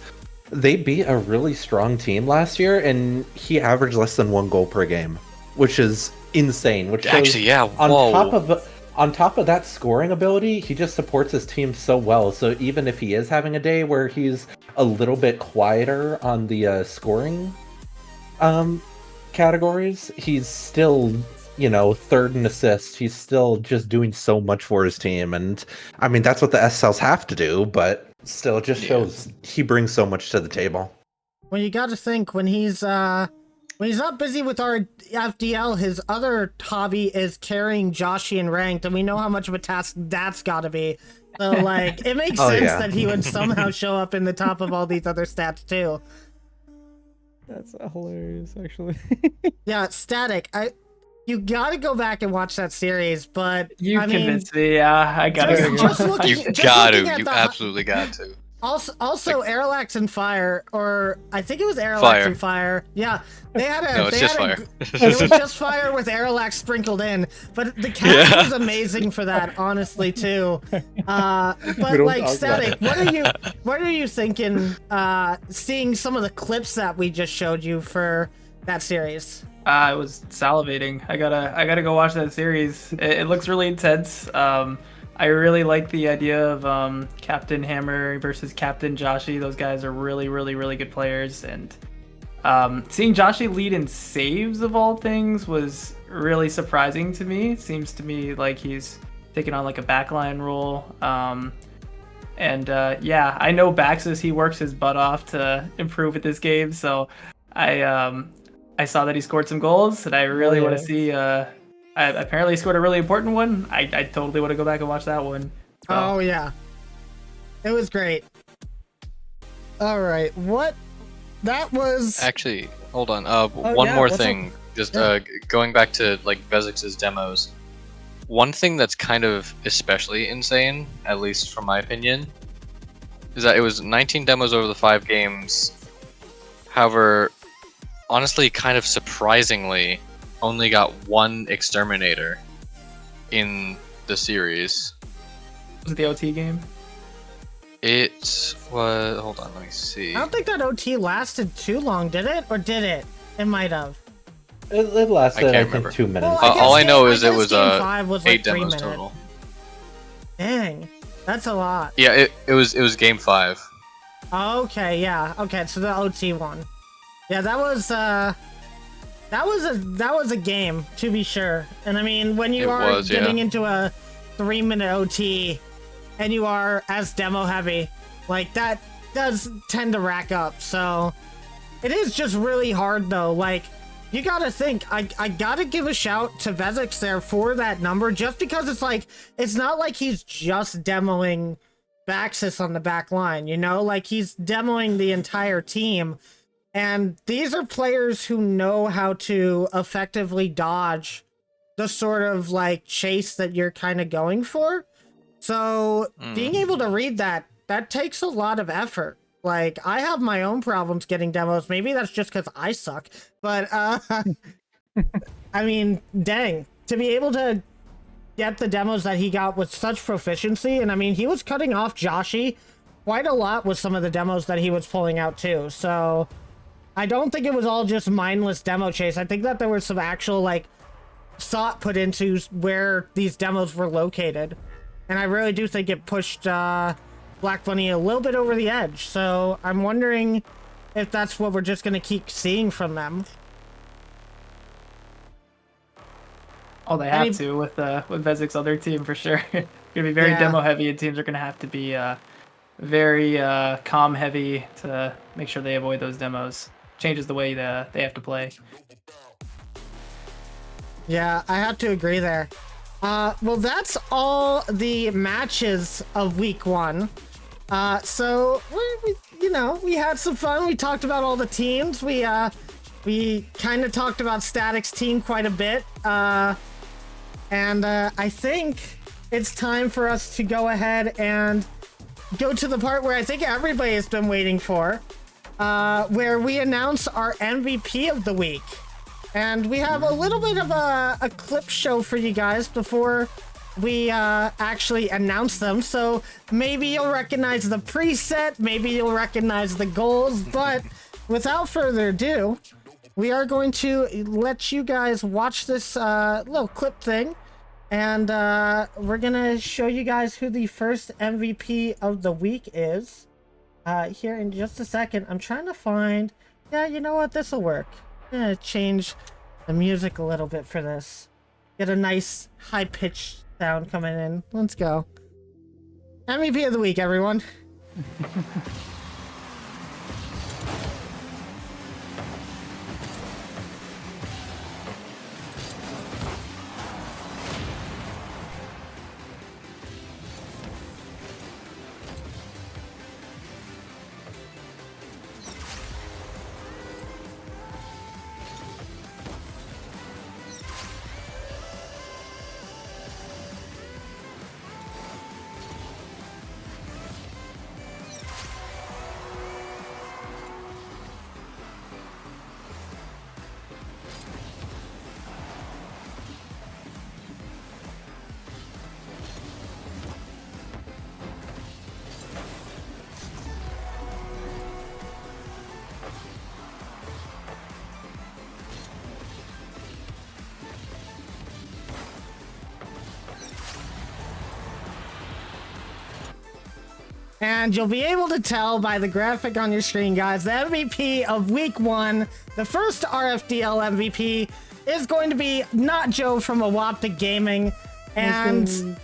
They beat a really strong team last year, and he averaged less than 1 goal per game, which is insane. Which shows Actually, yeah, on whoa. on top of that scoring ability, he just supports his team so well. So even if he is having a day where he's a little bit quieter on the scoring categories, he's still, 3rd in assists. He's still just doing so much for his team, and I mean that's what the SLs have to do. But still, it just shows he brings so much to the table. Well, you got to think when he's not busy with our FDL, his other hobby is carrying Joshi in ranked, and we know how much of a task that's got to be. So, like, it makes sense that he would somehow show up in the top of all these other stats too. That's hilarious, actually. Yeah, Static. You got to go back and watch that series, but You I mean, convinced me. Yeah, I gotta go. just looking, You just got looking to. at You the- absolutely got to. Also, Airlax and Fire, or I think it was Airlax Fire. and Fire. Yeah, they had a. No, it's they just had Fire. It was just Fire with Airlax sprinkled in, but the cast Yeah. was amazing for that, honestly too. But don't like talk Static, what are you thinking? Seeing some of the clips that we just showed you for that series. I was salivating. I gotta go watch that series. It looks really intense. I really like the idea of Captain Hammer versus Captain Joshi. Those guys are really, really, really good players. And seeing Joshi lead in saves of all things was really surprising to me. It seems to me like he's taking on like a backline role. Yeah, I know Baxis, he works his butt off to improve at this game. So I saw that he scored some goals, and I really want to see. Apparently, he scored a really important one. I totally want to go back and watch that one. So. Oh yeah, it was great. All right, what? That was Actually, hold on. One yeah, more what's thing. Just Yeah. Going back to like Vezix's demos. One thing that's kind of especially insane, at least from my opinion, is that it was 19 demos over the 5 games. However, honestly, kind of surprisingly, only got one exterminator in the series. Was it the OT game? It was. Hold on, let me see. I don't think that OT lasted too long, did it? Or did it? It might have. It lasted, I I, can't think, remember. 2 minutes. Well, All I know guess is it was game 5 was 8 like 3 demos minutes. total. Dang, that's a lot. Yeah, it was game 5. Okay, yeah. Okay, so the OT one. Yeah, that was a game, to be sure. And I mean, when you are getting into a 3-minute OT and you are as demo heavy, like that does tend to rack up. So it is just really hard though. Like, you gotta think, I gotta give a shout to Vezix there for that number, just because it's like, it's not like he's just demoing Baxis on the back line, you know? Like, he's demoing the entire team. And these are players who know how to effectively dodge the sort of like chase that you're kind of going for. So being able to read that takes a lot of effort. Like, I have my own problems getting demos. Maybe that's just because I suck. But, I mean, dang. To be able to get the demos that he got with such proficiency, and I mean, he was cutting off Joshi quite a lot with some of the demos that he was pulling out too. So I don't think it was all just mindless demo chase. I think that there was some actual, like, thought put into where these demos were located. And I really do think it pushed Black Bunny a little bit over the edge. So I'm wondering if that's what we're just going to keep seeing from them. Oh, they have to with Vezik's other team for sure. Gonna be very demo heavy, and teams are gonna have to be very calm heavy to make sure they avoid those demos. Changes the way they have to play. Yeah, I have to agree there. Well, that's all the matches of week 1. So we had some fun. We talked about all the teams. We kind of talked about Static's team quite a bit. And I think it's time for us to go ahead and go to the part where I think everybody has been waiting for, where we announce our MVP of the week. And we have a little bit of a clip show for you guys before we actually announce them. So maybe you'll recognize the preset, maybe you'll recognize the goals, but without further ado, we are going to let you guys watch this little clip thing, and we're gonna show you guys who the first MVP of the week is here in just a second. I'm trying to find, yeah, you know what, this will work. I'm gonna change the music a little bit for this. Get a nice high-pitched sound coming in. Let's go. MVP of the week, everyone. And you'll be able to tell by the graphic on your screen, guys, the MVP of week 1, the first RFDL MVP, is going to be not Joe from Awaptic Gaming. And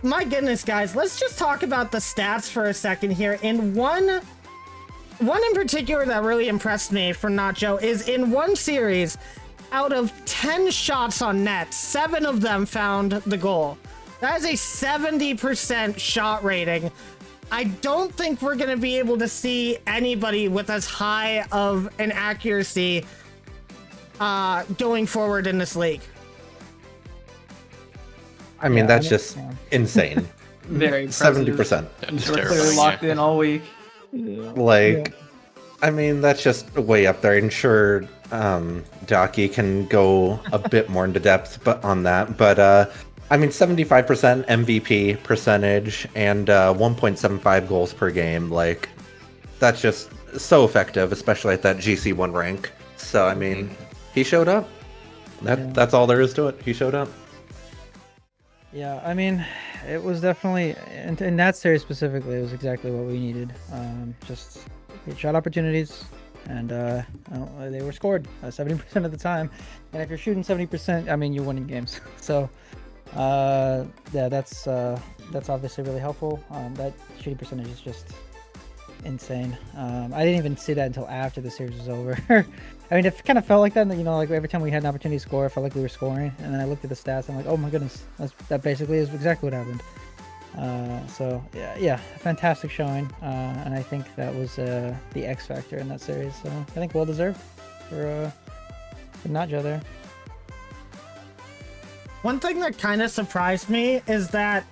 my goodness, guys, let's just talk about the stats for a second here. In one in particular that really impressed me for Not Joe is in one series, out of 10 shots on net, 7 of them found the goal. That is a 70% shot rating. I don't think we're going to be able to see anybody with as high of an accuracy going forward in this league. I mean, that's just insane. Very impressive. 70%. We're clearly locked in all week. Like, I mean, that's just way up there. And sure, Docky can go a bit more into depth on that. But I mean, 75% MVP percentage and 1.75 goals per game. Like, that's just so effective, especially at that GC1 rank. So, I mean, he showed up. That's all there is to it. He showed up. Yeah, I mean, it was definitely, in that series specifically, it was exactly what we needed. Just shot opportunities, and they were scored 70% of the time. And if you're shooting 70%, I mean, you're winning games. So, yeah, that's obviously really helpful. That shooting percentage is just insane. I didn't even see that until after the series was over. I mean, it kind of felt like that, you know, like every time we had an opportunity to score, I felt like we were scoring. And then I looked at the stats, I'm like, oh my goodness, that basically is exactly what happened. So yeah, fantastic showing. And I think that was the X factor in that series. So I think well deserved for Nacho there. One thing that kind of surprised me is that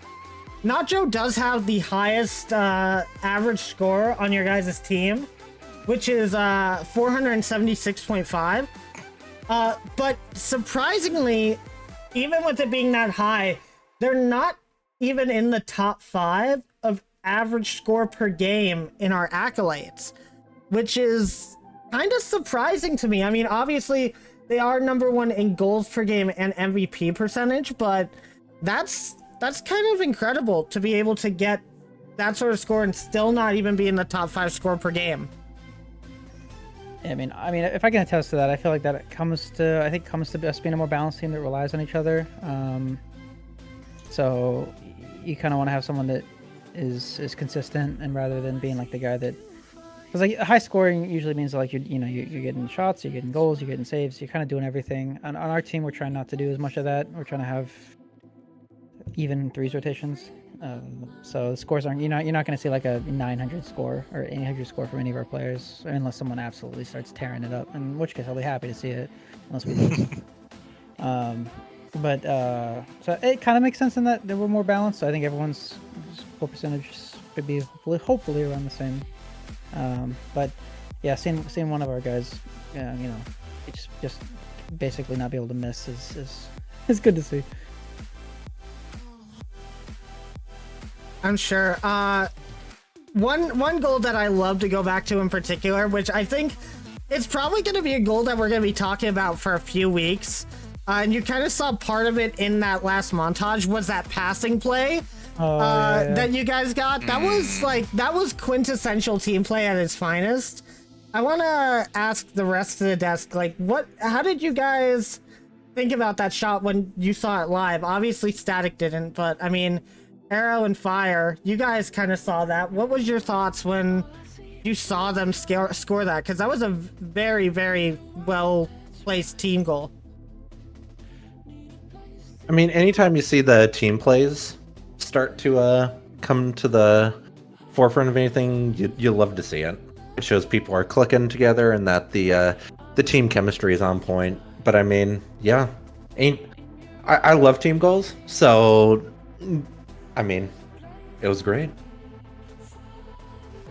Nacho does have the highest average score on your guys' team, which is 476.5. But surprisingly, even with it being that high, they're not even in the top 5 of average score per game in our accolades, which is kind of surprising to me. I mean, obviously, they are number 1 in goals per game and MVP percentage, but that's kind of incredible to be able to get that sort of score and still not even be in the top 5 score per game. I mean, if I can attest to that, I feel like that comes to us being a more balanced team that relies on each other. So you kind of want to have someone that is consistent, and rather than being like the guy that, because like high scoring usually means like you're getting shots, you're getting goals, you're getting saves, you're kind of doing everything. On our team, we're trying not to do as much of that. We're trying to have even threes rotations. So the scores aren't, you're not going to see like a 900 score or 800 score from any of our players, unless someone absolutely starts tearing it up, in which case I'll be happy to see it, unless we lose. So it kind of makes sense in that they were more balanced. So I think everyone's score percentage could be hopefully around the same. But yeah, seeing one of our guys, just basically not be able to miss is good to see. I'm sure. One goal that I love to go back to in particular, which I think it's probably going to be a goal that we're going to be talking about for a few weeks, and you kind of saw part of it in that last montage, was that passing play that you guys got. That was quintessential team play at its finest. I want to ask the rest of the desk, like, how did you guys think about that shot when you saw it live? Obviously Static didn't, but I mean, Arrow and Fire, you guys kind of saw that. What was your thoughts when you saw them score that? Because that was a very, very well-placed team goal. I mean, anytime you see the team plays start to come to the forefront of anything, you love to see it. It shows people are clicking together and that the team chemistry is on point. But I mean, yeah, I love team goals, so I mean, it was great.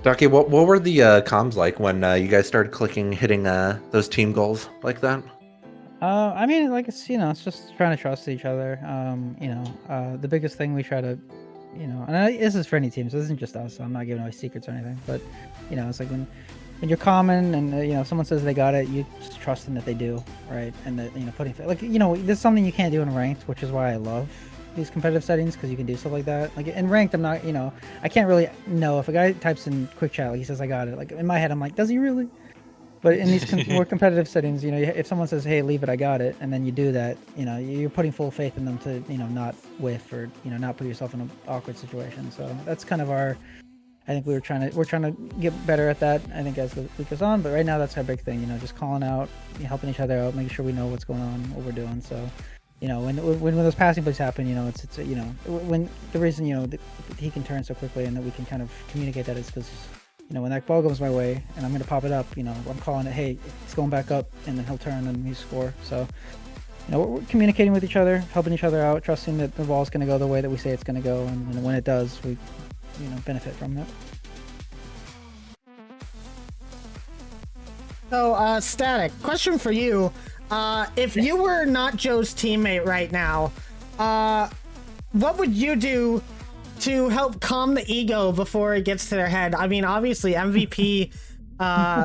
Ducky, what were the comms like when you guys started hitting those team goals like that? I mean, like, it's just trying to trust each other. The biggest thing we try to, and this is for any team, so this isn't just us, so I'm not giving away secrets or anything, but, it's like when you're common and, someone says they got it, you just trusting that they do, right? And that, putting, like, this is something you can't do in ranked, which is why I love these competitive settings, because you can do stuff like that. Like in ranked, I'm not, I can't really know if a guy types in quick chat, like he says I got it, like in my head I'm like, does he really? But in these more competitive settings, if someone says, hey, leave it, I got it, and then you do that, you're putting full faith in them to, not whiff or, not put yourself in an awkward situation. So that's kind of I think we're trying to get better at that, I think, as the week goes on. But right now, that's our big thing, just calling out, helping each other out, making sure we know what's going on, what we're doing. So, when those passing plays happen, it's when the reason, that he can turn so quickly and that we can kind of communicate that is because, when that ball goes my way and I'm going to pop it up, I'm calling it, hey, it's going back up, and then he'll turn and he score. So, we're communicating with each other, helping each other out, trusting that the ball's going to go the way that we say it's going to go. And when it does, we, benefit from it. So, Static, question for you. If you were not Joe's teammate right now, what would you do to help calm the ego before it gets to their head? I mean, obviously, MVP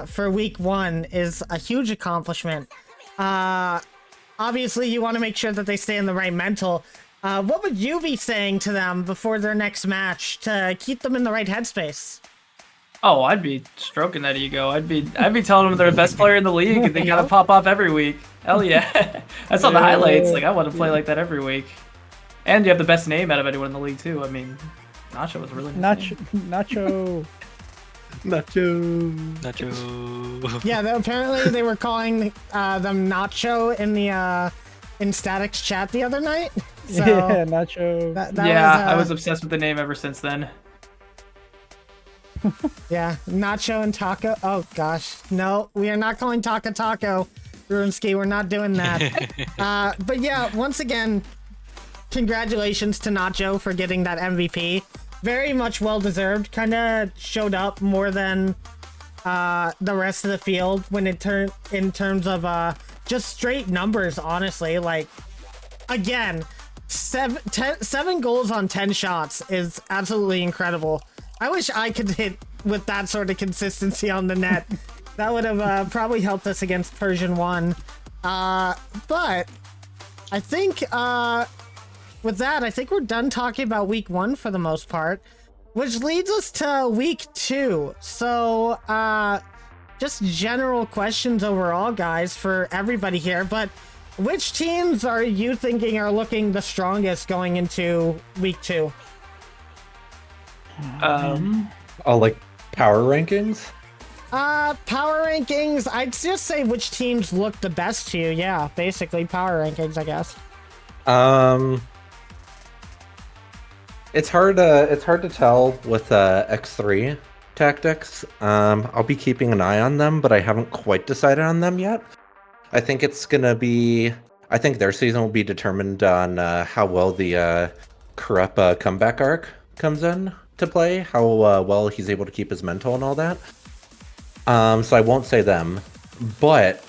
for week 1 is a huge accomplishment. Obviously, you want to make sure that they stay in the right mental. What would you be saying to them before their next match to keep them in the right headspace? Oh, I'd be stroking that ego. I'd be telling them they're the best player in the league and they gotta pop off every week. Hell yeah. I saw the highlights. Like, I want to play like that every week. And you have the best name out of anyone in the league too. I mean, Nacho was a really nice name. Nacho. Nacho. Yeah, apparently they were calling them Nacho in Static's chat the other night. So Yeah, Nacho. that I was obsessed with the name ever since then. Yeah, Nacho and Taco. Oh gosh, no, we are not calling Taco. Ruinski, we're not doing that. But yeah, once again, congratulations to Nacho for getting that MVP. Very much well deserved. Kind of showed up more than the rest of the field when it turned in terms of just straight numbers. Honestly, like again, 7 goals on 10 shots is absolutely incredible. I wish I could hit with that sort of consistency on the net. That would have probably helped us against Persian 1. But I think with that, I think we're done talking about week 1 for the most part, which leads us to week 2. So just general questions overall, guys, for everybody here. But which teams are you thinking are looking the strongest going into week 2? Oh, like power rankings? Power rankings. I'd just say which teams look the best to you. Yeah, basically power rankings, I guess. It's hard to tell with X3 tactics. I'll be keeping an eye on them, but I haven't quite decided on them yet. I think their season will be determined on how well the Krupp comeback arc comes in to play, how well he's able to keep his mental and all that. So I won't say them, but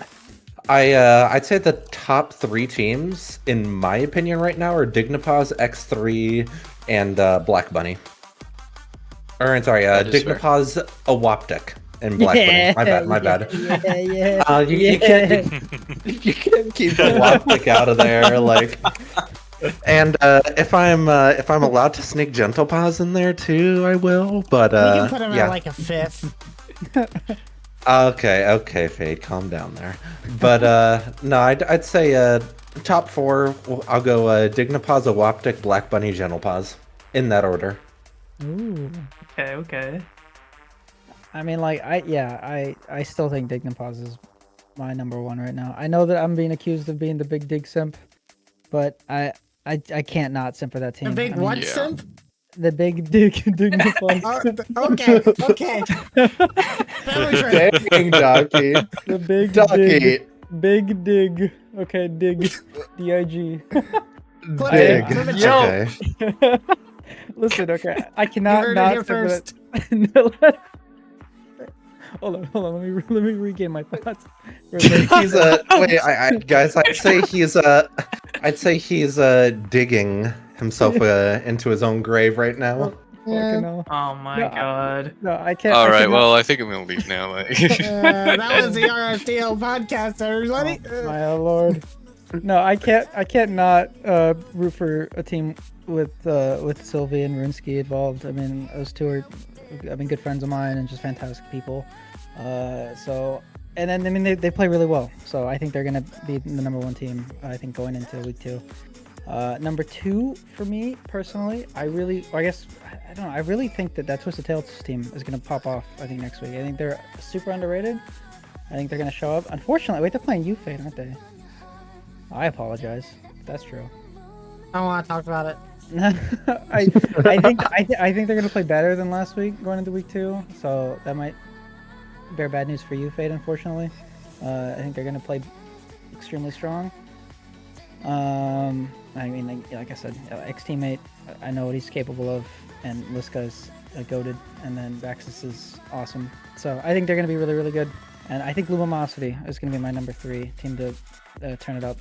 I'd say the top 3 teams, in my opinion, right now are Dignipaz, X3, and Black Bunny. Or sorry, Dignipaz, Awoptic, and Black Bunny. My bad. Yeah. You can't keep Awoptic out of there, like. And if I'm allowed to sneak Gentle Paws in there too, I will. But we can put him at like a 5th. Okay, Fade, calm down there. But no, I'd say top 4. I'll go Dignipaz, Awoptic, Black Bunny, Gentle Paws, in that order. Ooh. Okay. I mean, like, I still think Dignipaz is my number 1 right now. I know that I'm being accused of being the big dig simp, but I can't not simp for that team. The big what simp? The big Dignipaz. Okay. Dang, Jockey. The big Jockey. Big dig. Okay, dig. D-I-G. Dig. Yo. Okay. Listen, okay, I cannot You heard it not here simp for that. Hold on. Let me regain my thoughts. He's guys. I'd say he's digging himself into his own grave right now. Fucking hell. Oh my god. No, I can't. All I right, cannot- well, I think I'm gonna leave now. That was the RFDL podcast, everybody. My lord. No, I can't not root for a team with Sylvie and Runsky involved. I mean, those two are, good friends of mine and just fantastic people. And then, I mean, they play really well. So I think they're going to be the number 1 team, I think, going into week 2. Number 2, for me, personally, I really think that Twisted Tales team is going to pop off, I think, next week. I think they're super underrated. I think they're going to show up. Unfortunately, wait, they're playing UFADE, aren't they? I apologize. That's true. I don't want to talk about it. I think they're going to play better than last week going into week 2. So that might bear bad news for you, Fade, unfortunately. I think they're going to play extremely strong. I mean, like I said, ex-teammate, I know what he's capable of, and Liska's goated, and then Baxis is awesome. So I think they're going to be really, really good. And I think Lumosity is going to be my number 3 team to turn it up.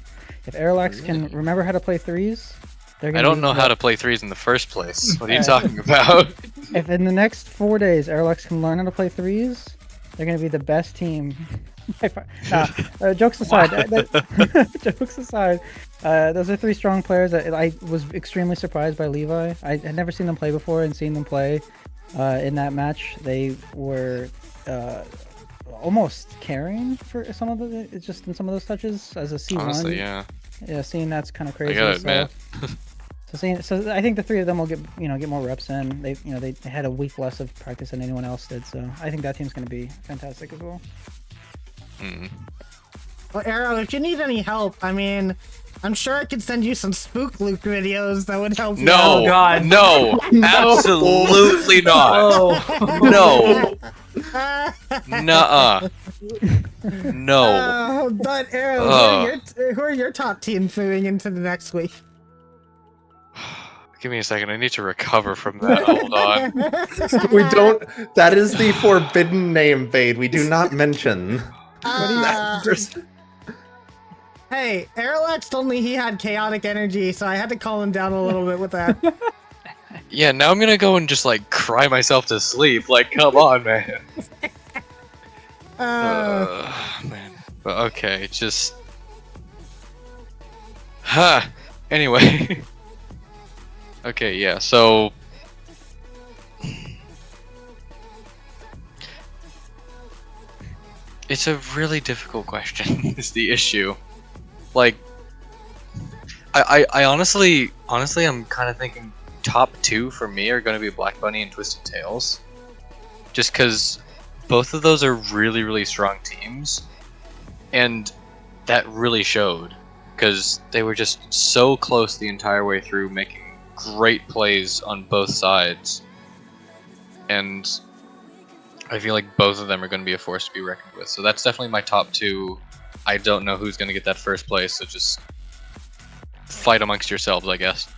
If Airlax can remember how to play threes, they're I going to don't know how to play threes in the first place. What are you talking about? If in the next 4 days Airlax can learn how to play threes, they're going to be the best team. Jokes aside, jokes aside, those are 3 strong players. I was extremely surprised by Levi. I had never seen them play before, and seeing them play in that match, they were almost carrying for some of just in some of those touches as a C1. Honestly, yeah. Yeah, seeing that's kind of crazy. I gotta admit. So I think the 3 of them will get more reps in. They had a week less of practice than anyone else did, so I think that team's going to be fantastic as well. Well, Arrow, if you need any help, I mean, I'm sure I could send you some Spook Luke videos that would help you No, out. Oh, God. no, absolutely not. Oh. No. Nuh-uh. No. But Arrow, who are your top teams moving into the next week? Give me a second. I need to recover from that. Hold on. We don't. That is the forbidden name, Vade. We do not mention. Hey, Airlax told me he had chaotic energy, so I had to calm him down a little bit with that. Yeah, now I'm gonna go and just like cry myself to sleep. Like, come on, man. Man. But okay, just. Anyway. Okay, yeah, so. It's a really difficult question, is the issue. Like, I honestly, I'm kind of thinking top 2 for me are going to be Black Bunny and Twisted Tails. Just because both of those are really, really strong teams. And that really showed. Because they were just so close the entire way through, making great plays on both sides. And I feel like both of them are going to be a force to be reckoned with. So that's definitely my top 2. I don't know who's going to get that first place, so just fight amongst yourselves, I guess.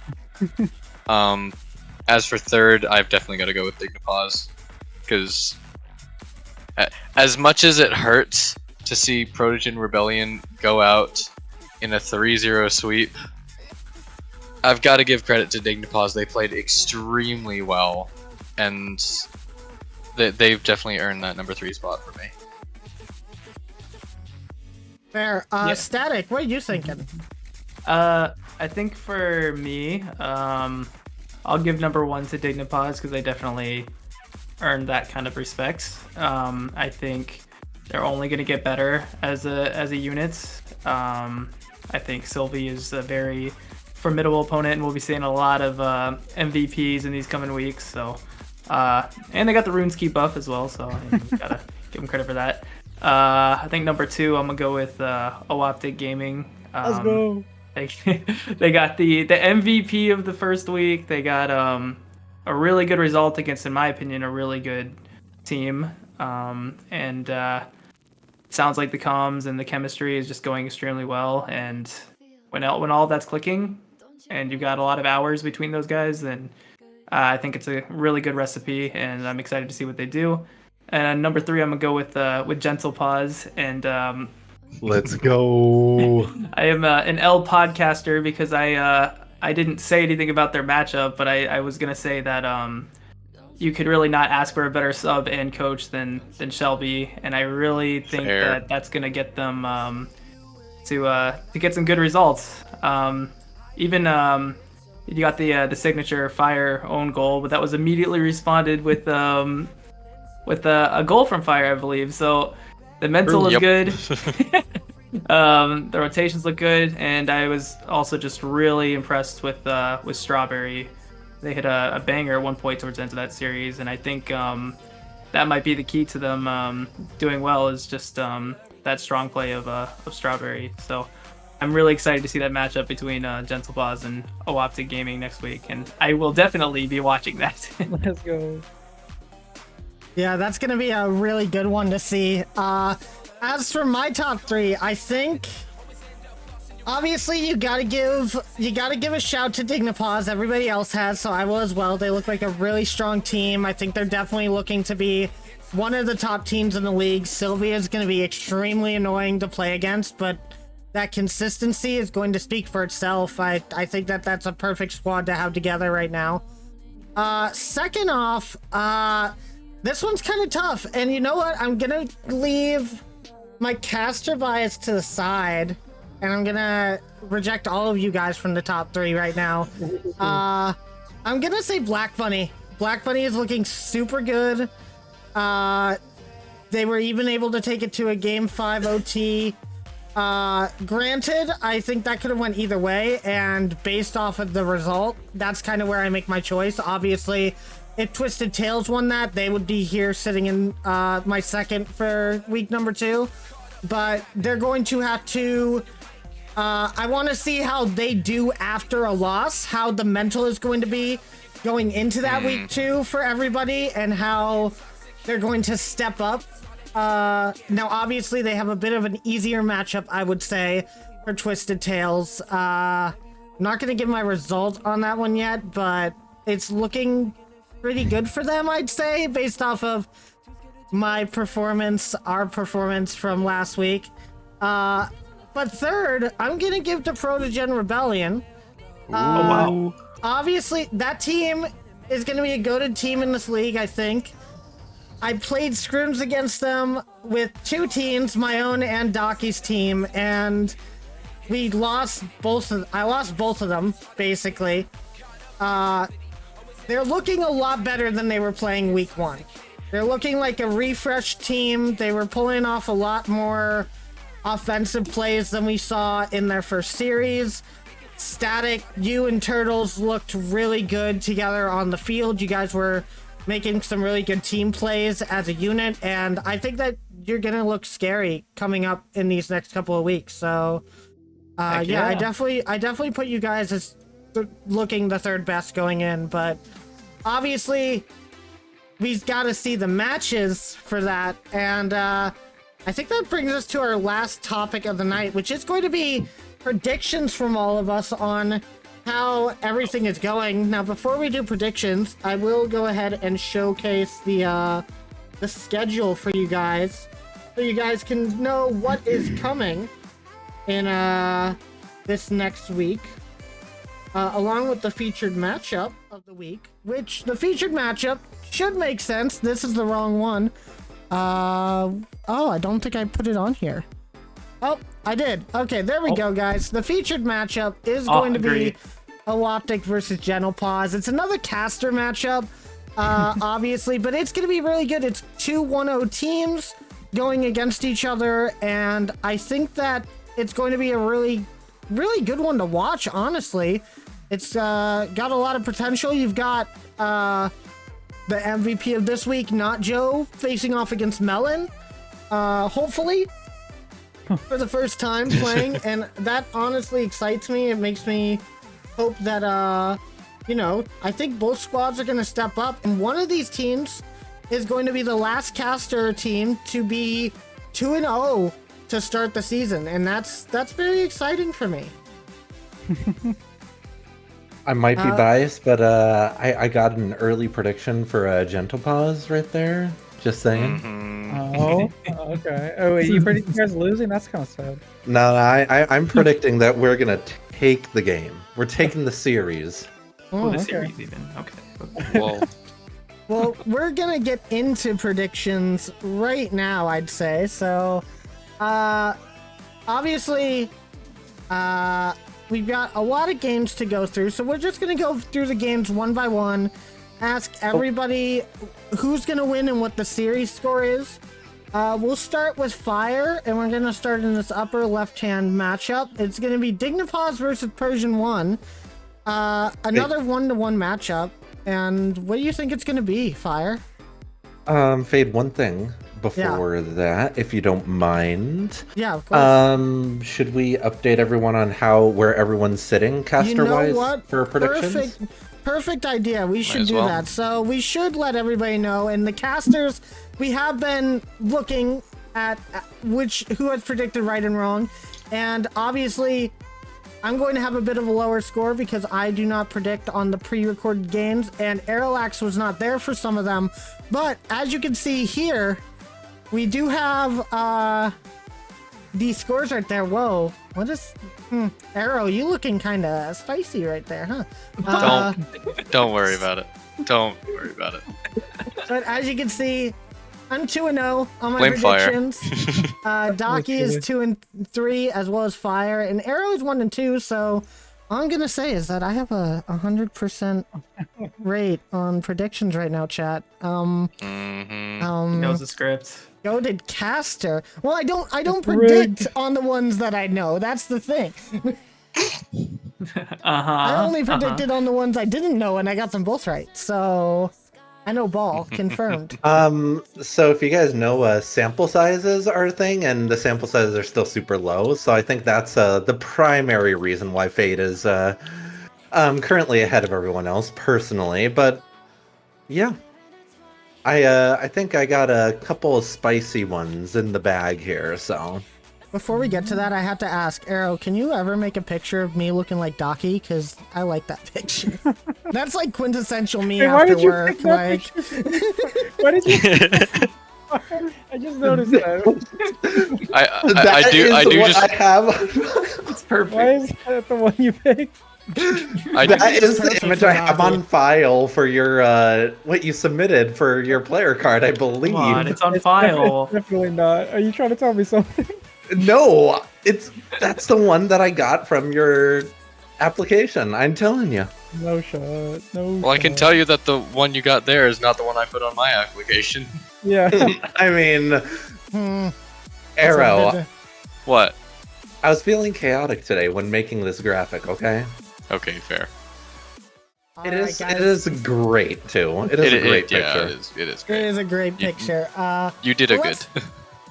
As for third, I've definitely got to go with Dignipause. Because as much as it hurts to see Protogen Rebellion go out in a 3-0 sweep, I've got to give credit to Dignipause. They played extremely well, and they've definitely earned that number 3 spot for me. Fair. Static, what are you thinking? I think for me, I'll give number 1 to Dignipause because they definitely earned that kind of respect. I think they're only going to get better as a unit. I think Sylvie is a very formidable opponent, and we'll be seeing a lot of MVPs in these coming weeks. So, and they got the Runescape buff as well, so we gotta give them credit for that. I think number 2, I'm gonna go with Ooptic Gaming. Let's go. They got the MVP of the first week. They got a really good result against, in my opinion, a really good team. And sounds like the comms and the chemistry is just going extremely well. And when all of that's clicking, and you've got a lot of hours between those guys, then I think it's a really good recipe, and I'm excited to see what they do. And number 3, I'm gonna go with Gentle Pause, and Let's go. I am an L podcaster because I didn't say anything about their matchup, but I was gonna say that you could really not ask for a better sub and coach than Shelby, and I really think that that's gonna get them to get some good results. Even you got the signature Fire own goal, but that was immediately responded with a goal from Fire, I believe. So the mental is good. The rotations look good, and I was also just really impressed with Strawberry. They hit a banger at one point towards the end of that series, and I think that might be the key to them doing well, is just that strong play of Strawberry. So I'm really excited to see that matchup between Gentle Paws and Ooptic Gaming next week, and I will definitely be watching that. Let's go. Yeah, that's gonna be a really good one to see. As for my top 3, I think obviously you gotta give a shout to Dignipause. Everybody else has, so I will as well. They look like a really strong team. I think they're definitely looking to be one of the top teams in the league. Sylvia is going to be extremely annoying to play against, but that consistency is going to speak for itself. I think that that's a perfect squad to have together right now. Second off, this one's kind of tough. And you know what? I'm going to leave my caster bias to the side, and I'm going to reject all of you guys from the top 3 right now. I'm going to say Black Bunny. Black Bunny is looking super good. They were even able to take it to a Game 5 OT. Granted, I think that could have went either way, and based off of the result, that's kind of where I make my choice. Obviously, if Twisted Tails won that, they would be here sitting in my second for week number 2. But they're going to have to... I want to see how they do after a loss, how the mental is going to be going into that week 2 for everybody, and how they're going to step up. Now, obviously, they have a bit of an easier matchup, I would say, for Twisted Tails. I'm not going to give my result on that one yet, but it's looking pretty good for them, I'd say, based off of my performance, our performance from last week. But third, I'm going to give to Protogen Rebellion. Oh, wow. Obviously, that team is going to be a goated team in this league, I think. I played scrims against them with 2 teams, my own and Doki's team, and we lost both of I lost both of them, basically. They're looking a lot better than they were playing week 1. They're looking like a refreshed team. They were pulling off a lot more offensive plays than we saw in their first series. Static, you and Turtles looked really good together on the field. You guys were making some really good team plays as a unit, and I think that you're gonna look scary coming up in these next couple of weeks. So yeah, I definitely put you guys as looking the third best going in, but obviously we've got to see the matches for that. And I think that brings us to our last topic of the night, which is going to be predictions from all of us on how everything is going. Now, before we do predictions, I will go ahead and showcase the schedule for you guys, so you guys can know what is coming in this next week, along with the featured matchup of the week, which the featured matchup should make sense. This is the wrong one. Oh, I don't think I put it on here. Oh, I did. Okay, there we go, guys. The featured matchup is going to be Holoptic versus Gentle Paws. It's another caster matchup, obviously, but it's going to be really good. It's 2 1-0 teams going against each other, and I think that it's going to be a really, really good one to watch, honestly. It's got a lot of potential. You've got the MVP of this week, Not Joe, facing off against Melon, hopefully, for the first time playing, and that honestly excites me. It makes me hope that, you know, I think both squads are going to step up, and one of these teams is going to be the last caster team to be 2-0 to start the season, and that's very exciting for me. I might be biased, but I got an early prediction for Gentle Paws right there. Just saying. Oh, okay. Oh, wait, you predict you guys losing? That's kind of sad. No, I'm predicting that we're gonna take the game. We're taking the series. Oh, the okay. series even. Okay. Well, we're gonna get into predictions right now, I'd say. So, obviously, we've got a lot of games to go through, so we're just gonna go through the games one by one, ask everybody who's gonna win and what the series score is. We'll start with Fire, and we're gonna start in this upper left-hand matchup. It's gonna be Dignipaws versus Persian 1. Another 1-to-1 matchup. And what do you think it's gonna be, Fire? Fade, one thing before that, if you don't mind. Yeah, of course. Should we update everyone on where everyone's sitting caster-wise for predictions? Perfect idea. We should do well. that. So we should let everybody know. And the casters, we have been looking at who has predicted right and wrong. And obviously, I'm going to have a bit of a lower score because I do not predict on the pre-recorded games, and Aerolax was not there for some of them. But as you can see here, we do have these scores right there. Whoa, what is... Arrow, you looking kind of spicy right there, huh? Don't worry about it. Don't worry about it. But as you can see, I'm 2-0 on my Blame fire. predictions. Docky is 2-3 as well as Fire, and Arrow is 1-2. So all I'm gonna say is that I have a 100% rate on predictions right now, chat. He knows the script. Goated caster. Well, I don't predict on the ones that I know. That's the thing. I only predicted on the ones I didn't know, and I got them both right. So I know ball confirmed. So if you guys know, sample sizes are a thing, and the sample sizes are still super low. So I think that's the primary reason why Fade is currently ahead of everyone else, personally. But yeah, I think I got a couple of spicy ones in the bag here. So Before we get to that, I have to ask, Arrow, can you ever make a picture of me looking like Docky? Because I like that picture. That's like quintessential me after work. Like, Why did you? I just noticed that. I do what just I have. It's perfect. Why is that the one you picked? That is the image I have on file for your what you submitted for your player card, I believe. Come on, it's on file. Definitely not. Are you trying to tell me something? No, that's the one that I got from your application. I'm telling you. No shot. No. Well, I can tell you that the one you got there is not the one I put on my application. Yeah. I mean, Arrow. What? I was feeling chaotic today when making this graphic. Okay. Okay, fair. It is great too. It is a great picture. Yeah, it is great. It is a great picture. You did a well, good.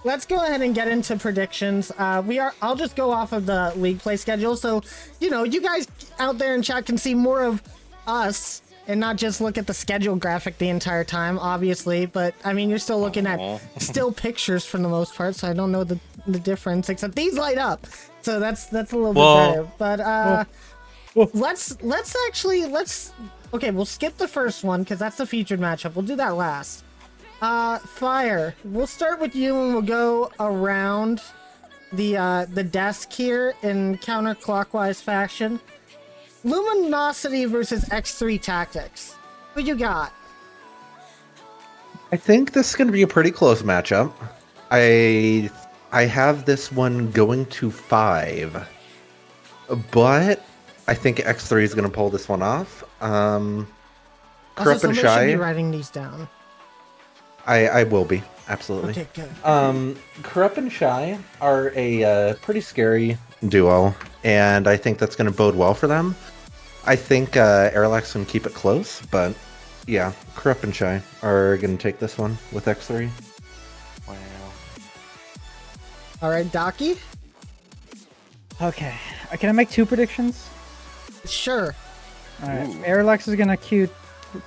Let's go ahead and get into predictions. I'll just go off of the league play schedule, so you guys out there in chat can see more of us and not just look at the schedule graphic the entire time, obviously. But I mean, you're still looking at still pictures for the most part, so I don't know the difference. Except these light up, so that's a little bit better. But let's okay. We'll skip the first one because that's the featured matchup. We'll do that last. Fire. We'll start with you and we'll go around the desk here in counterclockwise fashion. Luminosity versus X3 Tactics. Who you got? I think this is going to be a pretty close matchup. I have this one going to 5, but I think X3 is going to pull this one off. Also, Corrupt and somebody Shy. should be writing these down. I will be, absolutely. Okay, good. Corrupt and Shy are a pretty scary duo, and I think that's going to bode well for them. I think Airlax can keep it close, but yeah, Corrupt and Shy are going to take this one with X3. Wow. All right, Docky? Okay. Can I make 2 predictions? Sure. All right. Airlax is gonna queue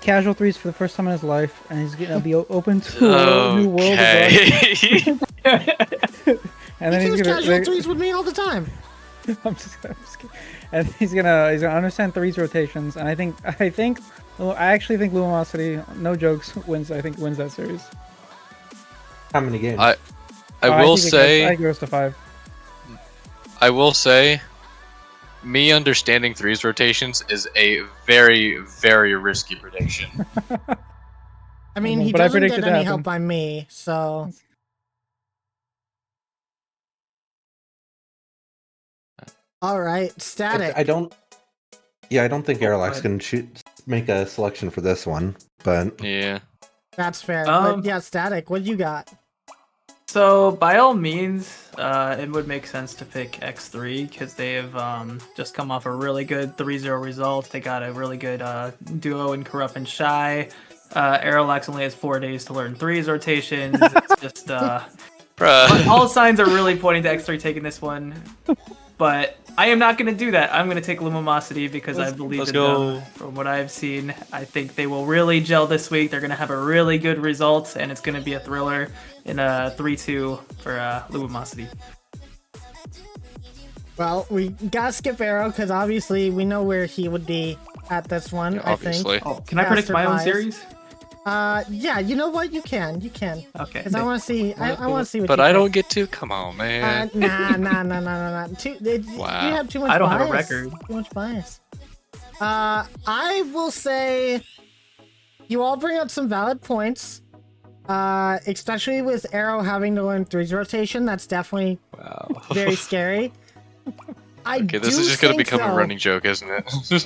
casual threes for the first time in his life, and he's gonna be open to a new world. Okay. And then He he's kills gonna. casual threes with me all the time. I'm just kidding. And he's gonna understand threes rotations, and I actually think Luminosity, no jokes, wins that series. How many games? I I will think say. it goes to 5. I will say, me understanding threes rotations is a very, very risky prediction. I mean, he But I doesn't predicted get it any happened. help by me, so... All right, Static. I don't think Airlax can make a selection for this one, but Yeah. That's fair. But yeah, Static, what you got? So by all means, it would make sense to pick X3 because they have just come off a really good 3-0 result. They got a really good duo in Corrupt and Shy. Aerolax only has 4 days to learn threes rotations. It's just Bruh. all signs are really pointing to X3 taking this one. But I am not going to do that. I'm going to take Lumosity because I believe in them. From what I've seen, I think they will really gel this week. They're going to have a really good result, and it's going to be a thriller in a 3-2 for Lumosity. Well, we gotta skip Arrow because obviously we know where he would be at this one. Yeah, I obviously. think. Oh, can I predict my own Caster series? Yeah. You know what? You can. Okay. Because I want to see. I want to see what. But you I pick. don't get to. Come on, man. Nah. Wow. You have too much. I don't bias. have a record. Too much bias. I will say, you all bring up some valid points. Especially with Arrow having to learn threes rotation. That's definitely Wow. very scary. Okay, this is just gonna become a running joke, isn't it?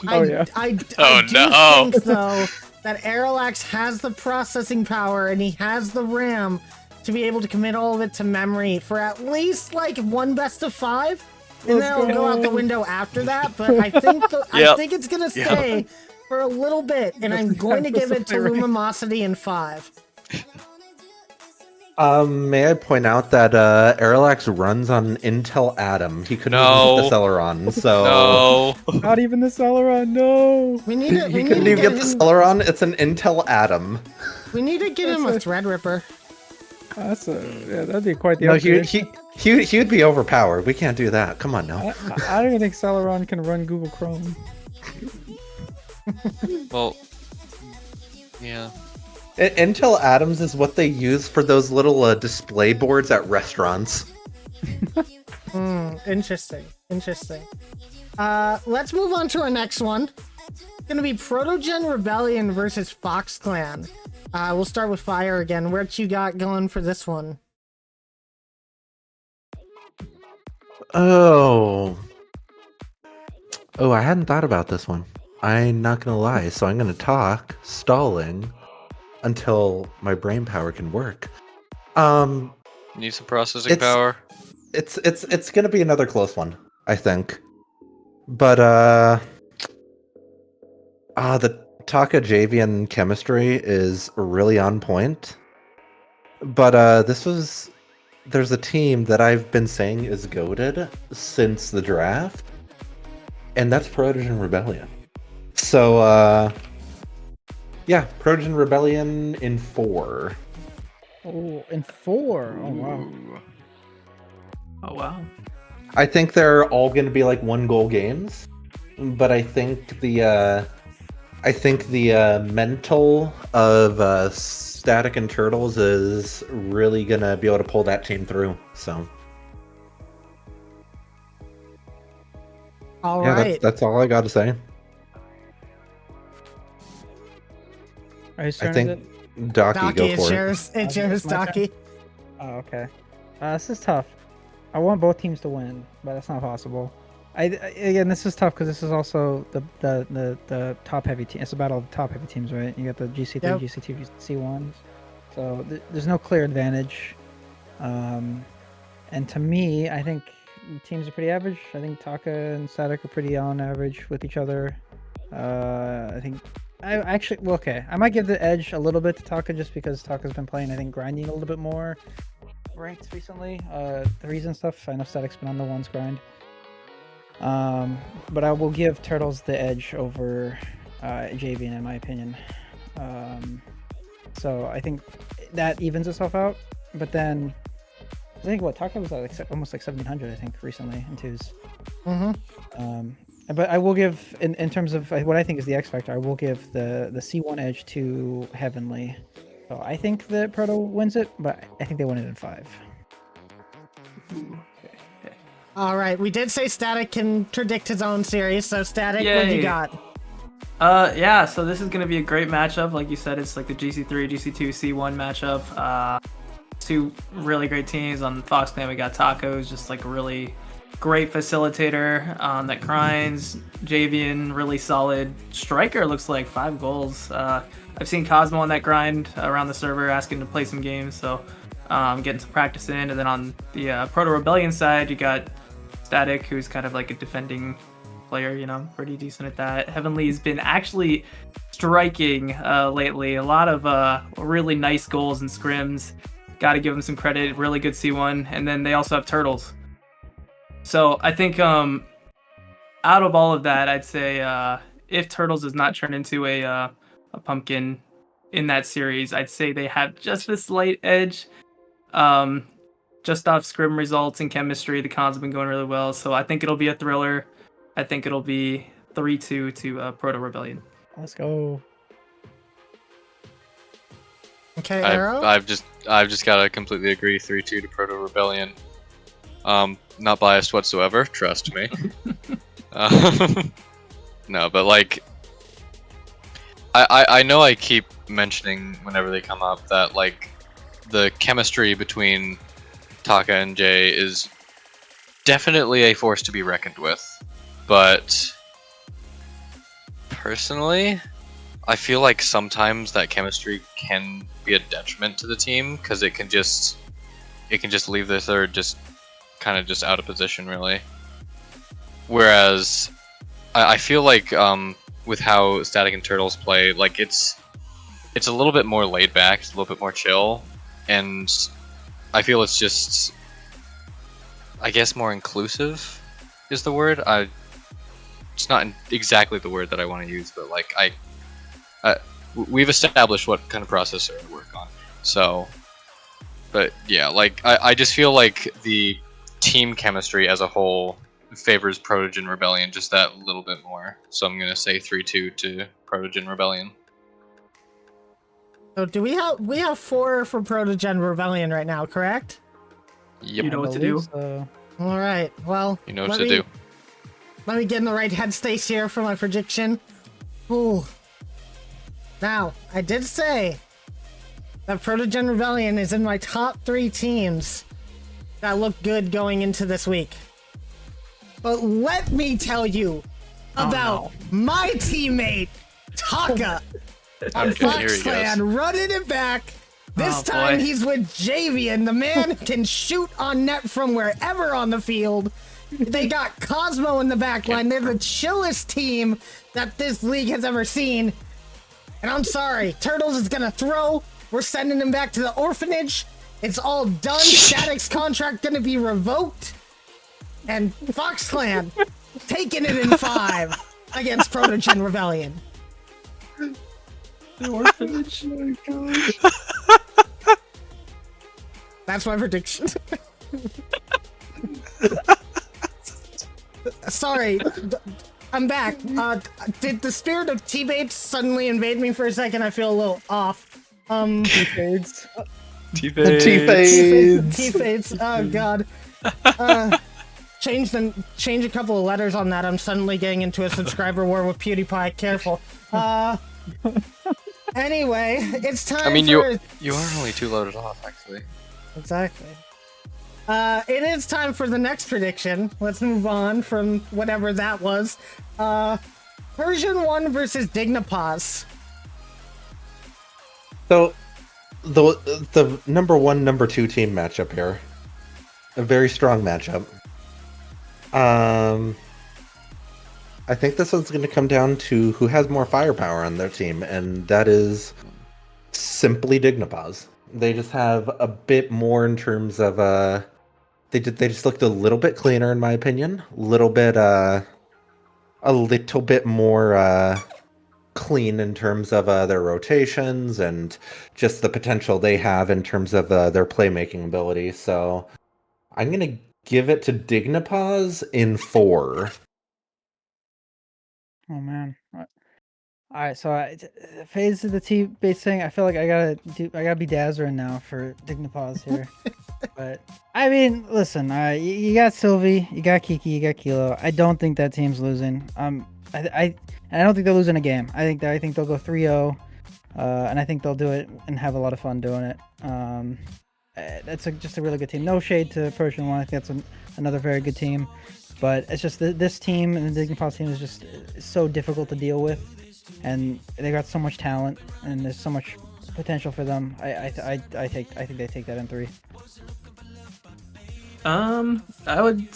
Oh, yeah. I Oh, do no. think though that Aralax has the processing power and he has the RAM to be able to commit all of it to memory for at least like one best of 5, and then it'll go out the window after that. But I think I think it's gonna stay for a little bit, and I'm going to give it to Lumimosity in 5. May I point out that Arilax runs on Intel Atom. He couldn't No. even get the Celeron, so No. Not even the Celeron, no! We need to. he couldn't even get the Celeron. It's an Intel Atom. We need to get him a Threadripper. Yeah, that'd be quite the No, upgrade. he'd be overpowered. We can't do that. Come on now. I don't even think Celeron can run Google Chrome. Well. Yeah. Intel Atoms is what they use for those little display boards at restaurants. Interesting. Let's move on to our next one. It's gonna be Protogen Rebellion versus Fox Clan. We'll start with Fire again. What you got going for this one? Oh, I hadn't thought about this one. I'm not gonna lie, so I'm gonna talk, stalling, until my brain power can work. Need some processing power. It's gonna be another close one, I think. But the Taka Javian chemistry is really on point. But there's a team that I've been saying is goated since the draft, and that's Protogen Rebellion. So yeah, Protogen Rebellion in 4. Oh, in 4. Oh, wow. Oh wow. I think they're all going to be like 1-goal games, but I think the mental of Static and Turtles is really going to be able to pull that team through. So All yeah, right. that's all I got to say. Whose I turn is think it? Docky, go it's for it. yours. It's Okay, yours, it's my turn. Docky. Oh, okay. This is tough. I want both teams to win, but that's not possible. Again, this is tough because this is also the top heavy team. It's a battle of top heavy teams, right? You got the GC3, Yep. GC2, GC1s. So there's no clear advantage. And to me, I think teams are pretty average. I think Taka and Static are pretty on average with each other. I think I might give the edge a little bit to Taka just because Taka's been playing, I think, grinding a little bit more ranked recently. Threes and stuff. I know Static's been on the ones grind. But I will give Turtles the edge over Javian in my opinion. So I think that evens itself out. But then I think Taka was at almost like 1700 I think recently in twos. But I will give in terms of what I think is the X factor, I will give the C1 edge to Heavenly. So I think that Proto wins it, but I think they win it in 5. All right. We did say Static can predict his own series, so Static, what do you Yay. got? Yeah, so this is going to be a great matchup. Like you said, it's like the GC3, GC2, C1 matchup. Two really great teams. On Fox Clan, we got Taco, who's just like a really great facilitator that grinds. Javian, really solid striker, looks like 5 goals. I've seen Cosmo on that grind around the server asking to play some games, so getting some practice in. And then on the Proto Rebellion side, you got Static, who's kind of like a defending player, you know, pretty decent at that. Heavenly's been actually striking lately. A lot of really nice goals and scrims. Got to give him some credit. Really good C1. And then they also have Turtles. So I think out of all of that, I'd say if Turtles does not turn into a pumpkin in that series, I'd say they have just a slight edge. just off scrim results and chemistry, the cons have been going really well. So I think it'll be a thriller. I think it'll be 3-2 to Proto Rebellion. Let's go. Okay, Arrow. I've just gotta completely agree. 3-2 to Proto Rebellion. Not biased whatsoever. Trust me. No, but like, I know I keep mentioning whenever they come up that like the chemistry between Taka and Jay is definitely a force to be reckoned with, but personally, I feel like sometimes that chemistry can be a detriment to the team because it can just leave the third just kind of just out of position really. Whereas I feel like with how Static and Turtles play, like it's a little bit more laid back, it's a little bit more chill, and I feel it's just, I guess, more inclusive is the word. It's not exactly the word that I want to use, but like we've established what kind of processor I work on. So, but yeah, like I just feel like the team chemistry as a whole favors Protogen Rebellion just that little bit more. So I'm gonna say 3-2 to Protogen Rebellion. So do we have 4 for Protogen Rebellion right now, correct? Yep. You know what to do. So, All right. Well, You know what to do. Let me get in the right headspace here for my prediction. Ooh. Now, I did say that Protogen Rebellion is in my top 3 teams that look good going into this week. But let me tell you about my teammate, Taka, on Here Fox he Clan, goes. running it back. This Oh, time boy. he's with Javian. The man can shoot on net from wherever on the field. They got Cosmo in the back line. They're the chillest team that this league has ever seen. And I'm sorry, Turtles is gonna throw. We're sending him back to the orphanage. It's all done. Static's contract gonna be revoked. And Fox Clan taking it in 5 against Protogen Rebellion. The orphanage. That's my prediction. Sorry, I'm back. Did the spirit of teammates suddenly invade me for a second? I feel a little off. T-Fades. T-Fades. T-Fates. Oh god. Change a couple of letters on that. I'm suddenly getting into a subscriber war with PewDiePie. Careful. Anyway, it's time. I mean, for... you are only 2 loaded off, actually. Exactly. It is time for the next prediction. Let's move on from whatever that was. Version 1 versus Dignipaz. So, the number 1, number 2 team matchup here. A very strong matchup. I think this one's going to come down to who has more firepower on their team, and that is simply Dignipaz. They just have a bit more in terms of they just looked a little bit cleaner in my opinion, a little bit more clean in terms of their rotations and just the potential they have in terms of their playmaking ability. So I'm gonna give it to Dignipaz in 4. Oh man. All right, so phase of the T-base thing. I feel like I gotta be Dazzering now for Dignipaz here. But I mean, listen, you got Sylvie, you got Kiki, you got Kilo. I don't think that team's losing. I don't think they're losing a game. I think they'll go 3-0, and I think they'll do it and have a lot of fun doing it. That's just a really good team. No shade to Persian One. I think that's another very good team. But it's just this team and the Dignipaz team is just so difficult to deal with, and they got so much talent and there's so much potential for them. I think they take that in 3. I would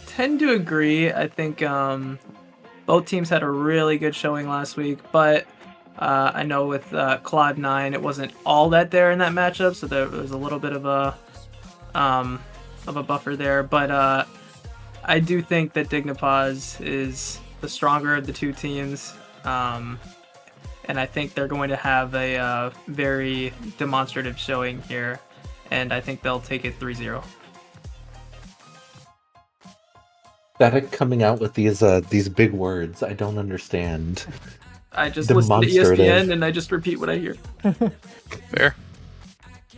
tend to agree. I think both teams had a really good showing last week, but I know with Claude 9, it wasn't all that there in that matchup, so there was a little bit of a buffer there. But I do think that Dignipaz is the stronger of the 2 teams, and I think they're going to have a very demonstrative showing here, and I think they'll take it 3-0. Static coming out with these big words. I don't understand. I just listen to Demonstrative. ESPN and I just repeat what I hear. Fair.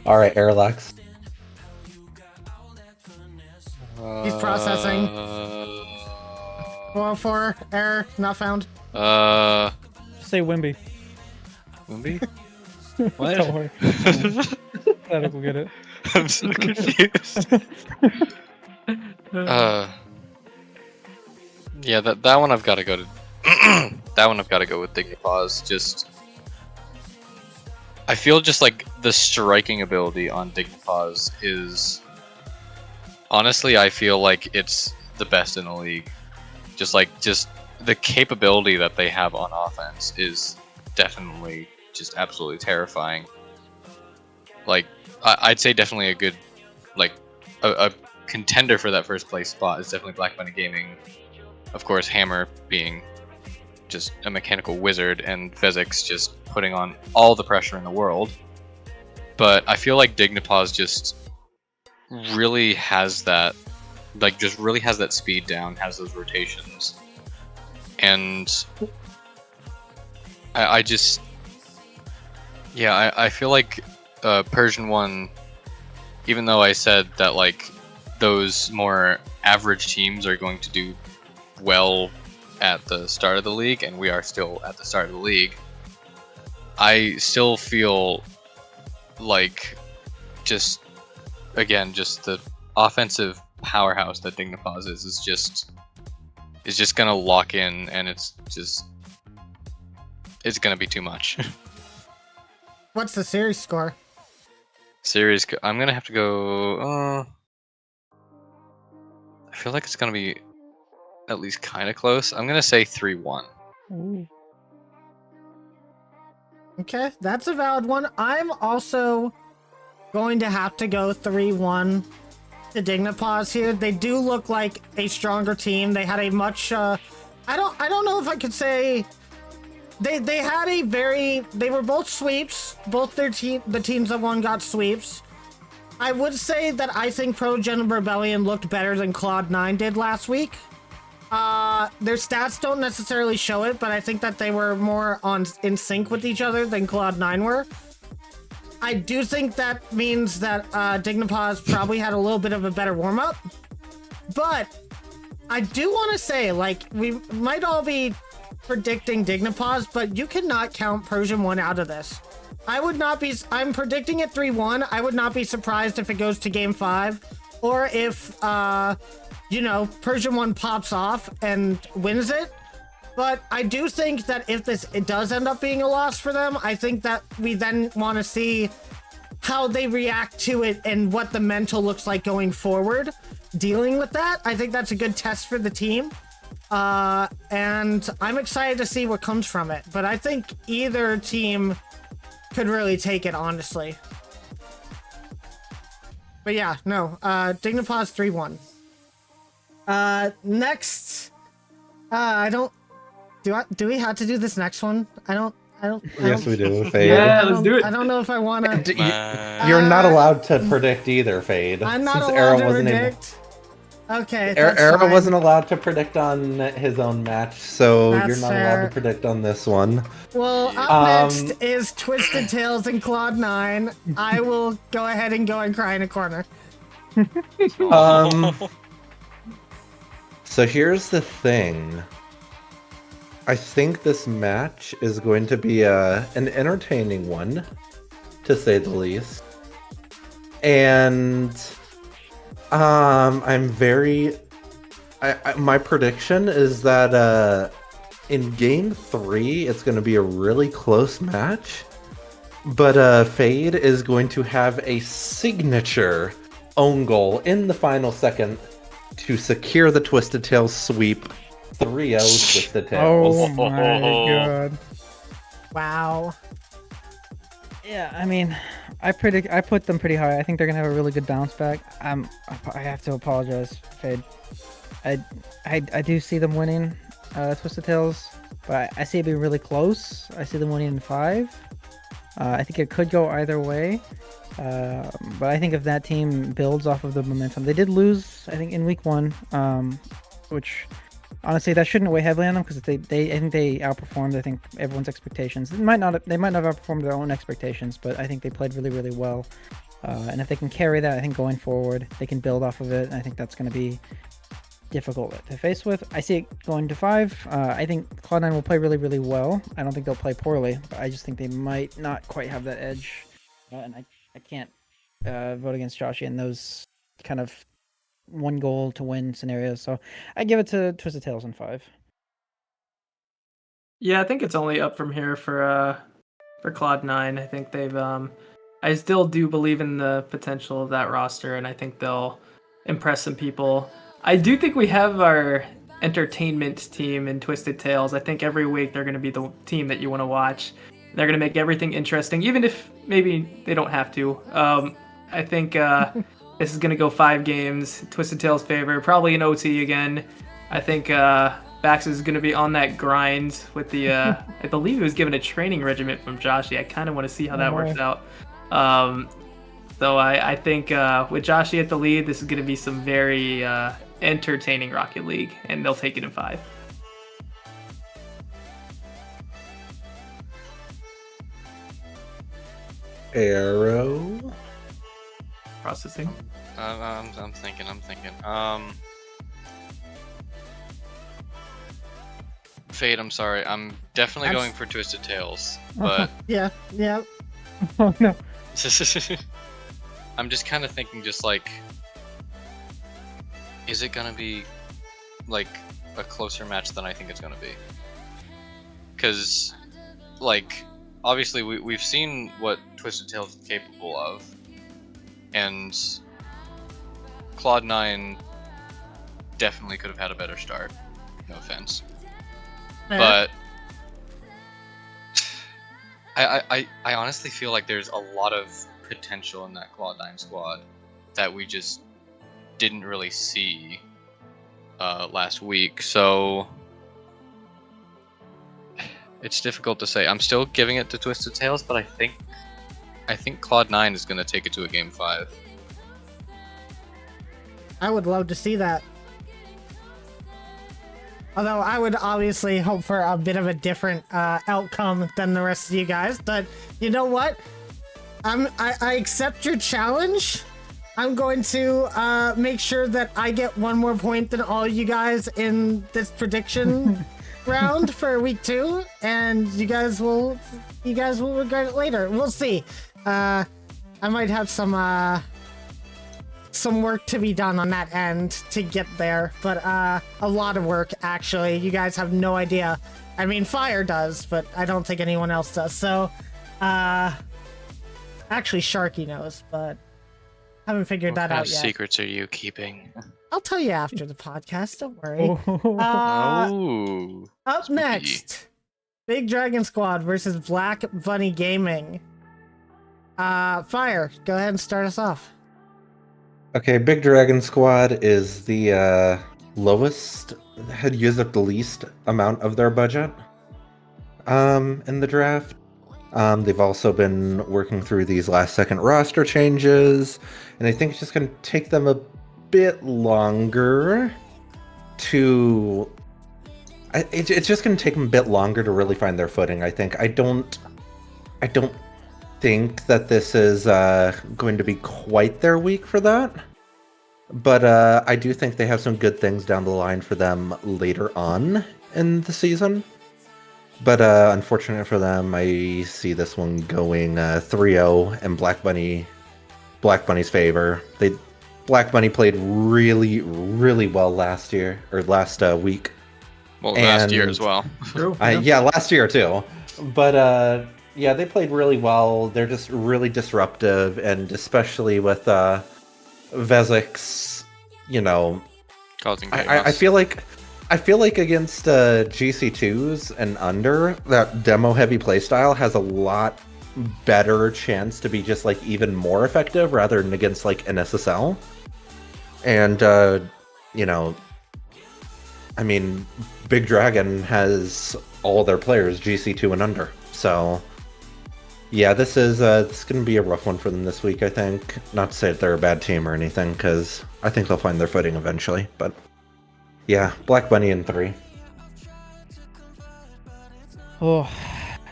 All right, Airlax. He's processing. 404 error not found. Just say Wimby. Wimby? Don't What? worry. Static will get it. I'm so confused. Yeah, that one I've got to go to. That one I've got to go with Dignipause. Just, I feel just like the striking ability on Dignipause is, honestly, I feel like it's the best in the league. Just the capability that they have on offense is definitely just absolutely terrifying. Like, I'd say definitely a good, like, a contender for that first place spot is definitely Black Bunny Gaming. Of course, Hammer being just a mechanical wizard, and Vezix just putting on all the pressure in the world. But I feel like Dignipause just really has that, like, just really has that speed down, has those rotations. And I just, yeah, I feel like Persian 1, even though I said that, like, those more average teams are going to do well at the start of the league, and we are still at the start of the league, I still feel like just the offensive powerhouse that Dignipause is just gonna lock in, and it's gonna be too much. What's the series score? I'm gonna have to go. I feel like it's gonna be at least kind of close. I'm gonna say 3-1. Ooh. Okay, that's a valid one. I'm also going to have to go 3-1 to Dignipause here. They do look like a stronger team. They had a much I don't know if I could say they had a very, they were both sweeps. Both the teams that won got sweeps. I would say that I think Progen Rebellion looked better than Cloud9 did last week. Their stats don't necessarily show it, but I think that they were more in sync with each other than Cloud9 were. I do think that means that Dignipause probably had a little bit of a better warm-up. But I do want to say, like, we might all be predicting Dignipause, but you cannot count Persian 1 out of this. I'm predicting it 3-1. I would not be surprised if it goes to Game 5, or if, Persian 1 pops off and wins it. But I do think that if it does end up being a loss for them, I think that we then want to see how they react to it and what the mental looks like going forward, dealing with that. I think that's a good test for the team. And I'm excited to see what comes from it. But I think either team could really take it, honestly. But yeah, no, Dignipause 3-1. Next, do we have to do this next one? Yes, we do. Fade. Yeah, let's do it. I don't know if I want to. You're not allowed to predict either, Fade. I'm not since allowed Arrow to wasn't predict. Okay, that's Arrow fine. wasn't allowed to predict on his own match, so That's you're not fair. allowed to predict on this one. Well, up next is Twisted Tales and Cloud9. I will go ahead and go and cry in a corner. So here's the thing. I think this match is going to be an entertaining one, to say the least. And I'm very... my prediction is that in Game 3, it's going to be a really close match. But Fade is going to have a signature own goal in the final second to secure the Twisted Tales sweep. 3-0 Twisted Tales. Oh my god. Wow. Yeah, I mean, I put them pretty high. I think they're gonna have a really good bounce back. I have to apologize, Fade. I do see them winning Twisted Tales, but I see it being really close. I see them winning in 5. I think it could go either way. But I think if that team builds off of the momentum, they did lose, I think, in week 1. which honestly that shouldn't weigh heavily on them because I think they outperformed everyone's expectations. They might not have outperformed their own expectations, but I think they played really, really well. And if they can carry that, I think going forward they can build off of it. And I think that's going to be difficult to face with. I see it going to 5. I think Cloud9 will play really, really well. I don't think they'll play poorly, but I just think they might not quite have that edge. And I can't vote against Joshy in those kind of one goal to win scenarios. So I give it to Twisted Tales in 5. Yeah, I think it's only up from here for Cloud9. I think they've I still do believe in the potential of that roster, and I think they'll impress some people. I do think we have our entertainment team in Twisted Tales. I think every week they're going to be the team that you want to watch. They're going to make everything interesting, even if maybe they don't have to. I think this is going to go 5 games. Twisted Tales favor, probably an OT again. I think Bax is going to be on that grind with the, I believe he was given a training regimen from Joshy. I kind of want to see how that works out. So I think with Joshy at the lead, this is going to be some very entertaining Rocket League, and they'll take it in 5. Arrow. Processing. I'm thinking. Fade, I'm sorry. I'm definitely going for Twisted Tales, but Yeah. Oh no. I'm just kind of thinking, just like, is it gonna be like a closer match than I think it's gonna be? Because, like, obviously we've seen what Twisted Tales is capable of, and Cloud9 definitely could have had a better start. No offense. But I honestly feel like there's a lot of potential in that Cloud9 squad that we just didn't really see last week. So it's difficult to say. I'm still giving it to Twisted Tales, but I think Cloud9 is going to take it to a game 5. I would love to see that. Although I would obviously hope for a bit of a different outcome than the rest of you guys. But you know what? I accept your challenge. I'm going to make sure that I get one more point than all you guys in this prediction round for week 2, and you guys will regret it later. We'll see. I might have some work to be done on that end to get there, but a lot of work, actually. You guys have no idea. I mean, Fire does, but I don't think anyone else does. So actually Sharky knows, but haven't figured that out yet. What secrets are you keeping? I'll tell you after the podcast, don't worry. Up Spooky. next, Big Dragon Squad versus Black Bunny Gaming. Fire, go ahead and start us off. Okay, Big Dragon Squad is the lowest, had used up the least amount of their budget in the draft. They've also been working through these last-second roster changes, and I think it's just going to take them a bit longer to... It's just going to take them a bit longer to really find their footing, I think. I don't think that this is going to be quite their week for that, but I do think they have some good things down the line for them later on in the season. But unfortunately for them, I see this one going 3-0 in Black Bunny's favor. Black Bunny played really, really well last week. Well, last year as well. True. Yeah, last year too. But yeah, they played really well. They're just really disruptive, and especially with Vezix, Causing I feel like against GC2s and under, that demo-heavy playstyle has a lot better chance to be just like even more effective rather than against like an SSL. And I mean, Big Dragon has all their players GC2 and under, so yeah, this is going to be a rough one for them this week, I think. Not to say that they're a bad team or anything, because I think they'll find their footing eventually, but Yeah, Black Bunny in 3. Oh,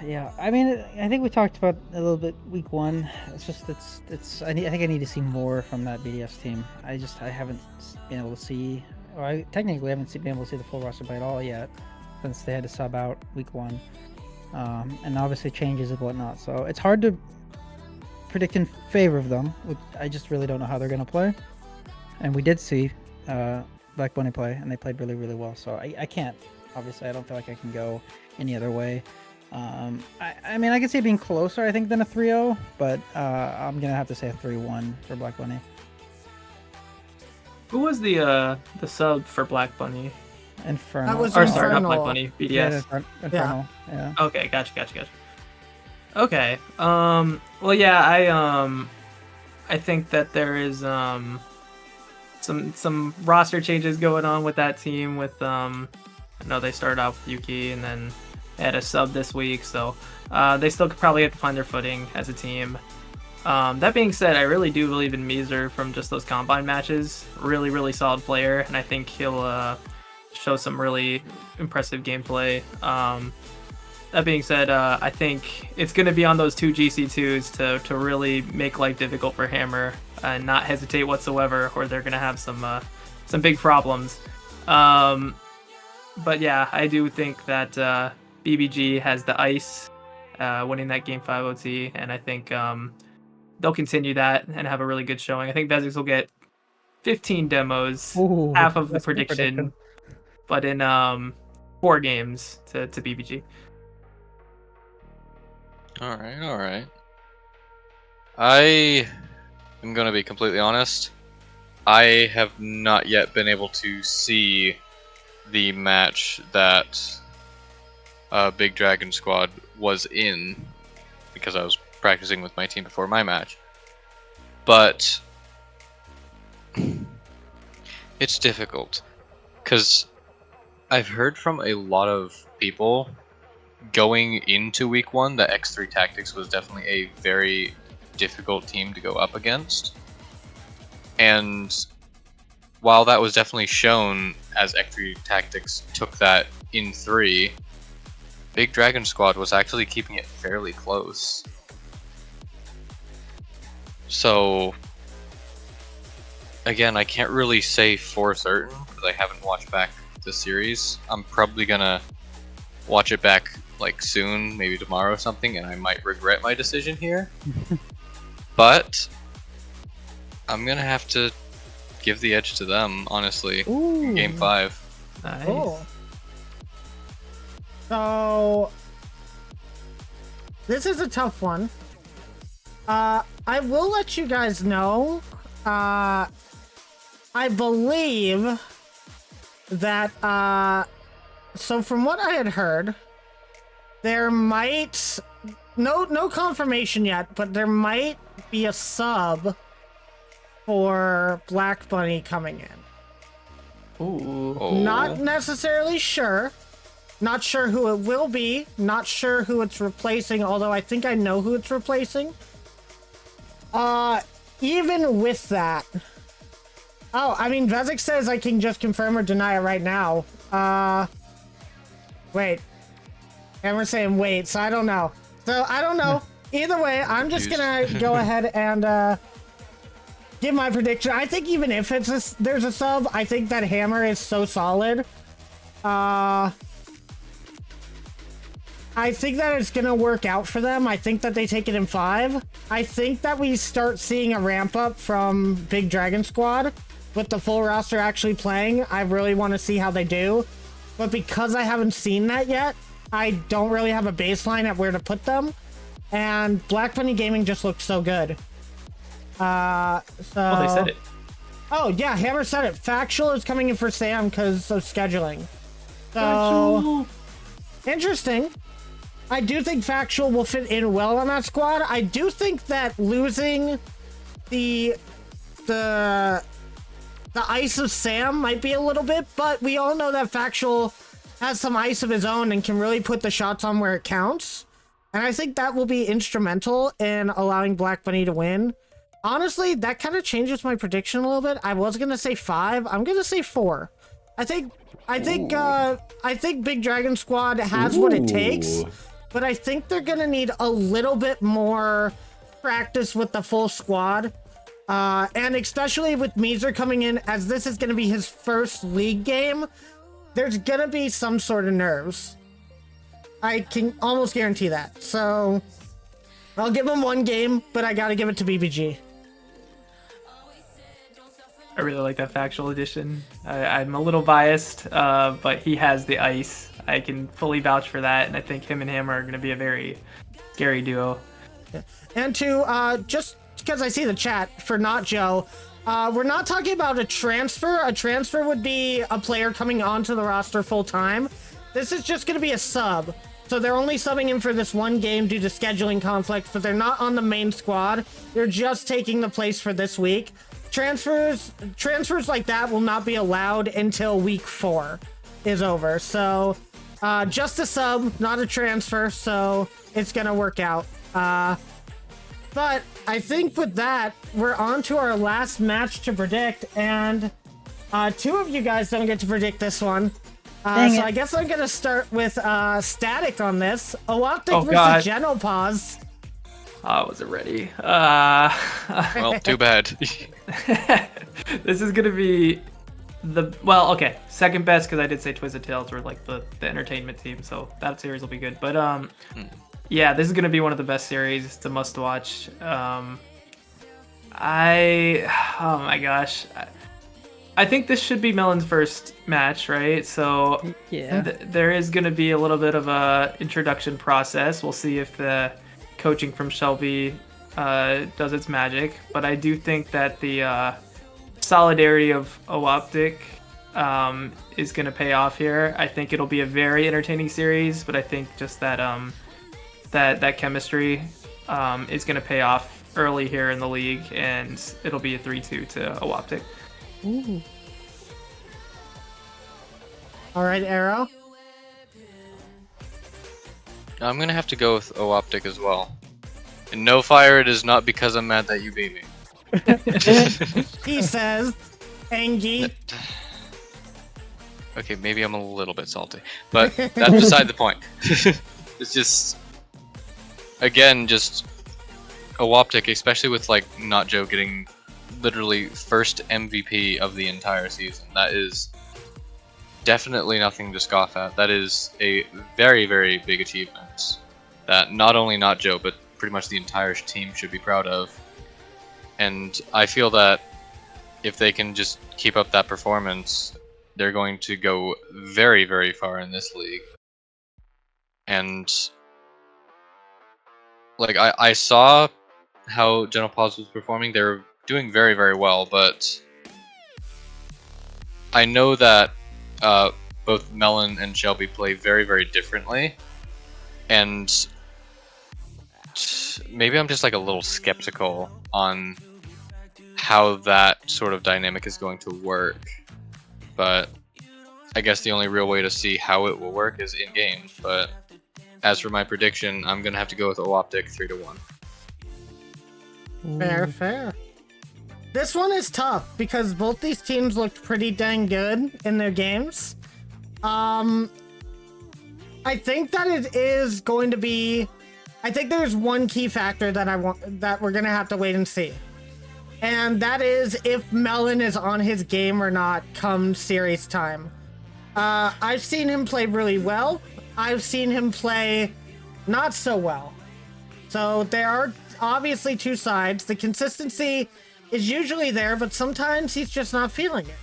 yeah. I mean, I think we talked about a little bit week 1. It's just I think I need to see more from that BDS team. I haven't been able to see. Or I technically haven't been able to see the full roster play at all yet, since they had to sub out week 1, and obviously changes and whatnot. So it's hard to predict in favor of them. I just really don't know how they're gonna play. And we did see Black Bunny play, and they played really, really well. So I can't. Obviously, I don't feel like I can go any other way. I mean, I could see it being closer, I think, than a 3-0, but I'm gonna have to say a 3-1 for Black Bunny. Who was the sub for Black Bunny? Infernal. That was Or sorry, not Infernal. Black Bunny. BDS. Yeah, Infernal. Yeah. Okay, gotcha. Okay. Well, yeah, I think that there is some roster changes going on with that team. With I know they started out with Yuki and then they had a sub this week, so they still could probably have to find their footing as a team. That being said, I really do believe in Meezer from just those combine matches. Really, really solid player, and I think he'll show some really impressive gameplay. That being said, I think it's going to be on those 2 GC2s to really make life difficult for Hammer and not hesitate whatsoever, or they're going to have some big problems. But yeah, I do think that BBG has the ice winning that Game 5 OT, and I think they'll continue that and have a really good showing. I think Vezix will get 15 demos, Ooh, half of the that's a good prediction, but in 4 games to BBG. All right. I am going to be completely honest. I have not yet been able to see the match that Big Dragon Squad was in because I was practicing with my team before my match. But it's difficult because I've heard from a lot of people going into week 1 that X3 Tactics was definitely a very difficult team to go up against. And while that was definitely shown as X3 Tactics took that in 3, Big Dragon Squad was actually keeping it fairly close. So again, I can't really say for certain because I haven't watched back the series. I'm probably gonna watch it back like soon, maybe tomorrow or something, and I might regret my decision here. But I'm gonna have to give the edge to them, honestly. Ooh. Game 5. Nice. Cool. So this is a tough one. I will let you guys know. I believe that so from what I had heard, there might no confirmation yet, but there might be a sub for Black Bunny coming in. Ooh. Oh. Not necessarily sure. Not sure who it will be. Not sure who it's replacing, although I think I know who it's replacing. Even with that. Oh, I mean, Vezix says I can just confirm or deny it right now. Wait. And we're saying wait, so I don't know. So I don't know. Either way, I'm just gonna go ahead and give my prediction. I think even if there's a sub, I think that Hammer is so solid. I think that it's gonna work out for them. I think that they take it in 5. I think that we start seeing a ramp up from Big Dragon Squad with the full roster actually playing. I really want to see how they do. But because I haven't seen that yet, I don't really have a baseline at where to put them. And Black Bunny Gaming just looks so good. Oh, they said it. Oh, yeah, Hammer said it. Factual is coming in for Sam because of scheduling. So, interesting. I do think Factual will fit in well on that squad. I do think that losing the ice of Sam might be a little bit, but we all know that Factual has some ice of his own and can really put the shots on where it counts. And I think that will be instrumental in allowing Black Bunny to win. Honestly, that kind of changes my prediction a little bit. I was going to say 5. I'm going to say 4. I think I think Big Dragon Squad has what it takes, but I think they're gonna need a little bit more practice with the full squad. And especially with Meezer coming in, as this is gonna be his first league game, there's gonna be some sort of nerves. I can almost guarantee that. So I'll give him one game, but I gotta give it to BBG. I really like that factual edition. I'm a little biased, but he has the ice. I can fully vouch for that, and I think him are going to be a very scary duo. And to, just because I see the chat for Not Joe, we're not talking about a transfer. A transfer would be a player coming onto the roster full time. This is just going to be a sub. So they're only subbing in for this one game due to scheduling conflicts, but they're not on the main squad. They're just taking the place for this week. Transfers like that will not be allowed until week 4 is over. So just a sub, not a transfer, so it's gonna work out. But I think with that, we're on to our last match to predict, and 2 of you guys don't get to predict this one. So I guess I'm gonna start with Static on this. Ooptic versus Genopause. I wasn't ready. Well, too bad. This is gonna be second best, because I did say Twisted Tales were like the entertainment team, so that series will be good. But yeah, this is gonna be one of the best series. It's a must watch. Oh my gosh, I think this should be Melon's first match, right? So yeah, there is gonna be a little bit of a introduction process. We'll see if the coaching from Shelby does its magic, but I do think that the solidarity of Ooptic is going to pay off here. I think it'll be a very entertaining series, but I think just that that chemistry is going to pay off early here in the league, and it'll be a 3-2 to Ooptic. Ooh. All right, Arrow. I'm gonna have to go with Ooptic as well. And no fire, it is not because I'm mad that you beat me. He says, Angie. Okay, maybe I'm a little bit salty, but that's beside the point. It's just, again, just Ooptic, especially with like Not Joe getting literally first MVP of the entire season. That is definitely nothing to scoff at. That is a very, very big achievement that not only Not Joe, but pretty much the entire team should be proud of. And I feel that if they can just keep up that performance, they're going to go very, very far in this league. And like I saw how Genopause was performing. They were doing very, very well, but I know that both Melon and Shelby play very, very differently, and maybe I'm just like a little skeptical on how that sort of dynamic is going to work. But I guess the only real way to see how it will work is in game. But as for my prediction, I'm gonna have to go with Ooptic 3-1. Fair. This one is tough because both these teams looked pretty dang good in their games. I think that it is going to be. I think there's one key factor that we're gonna have to wait and see, and that is if Melon is on his game or not come series time. I've seen him play really well. I've seen him play not so well. So there are obviously two sides. The consistency is usually there, but sometimes he's just not feeling it.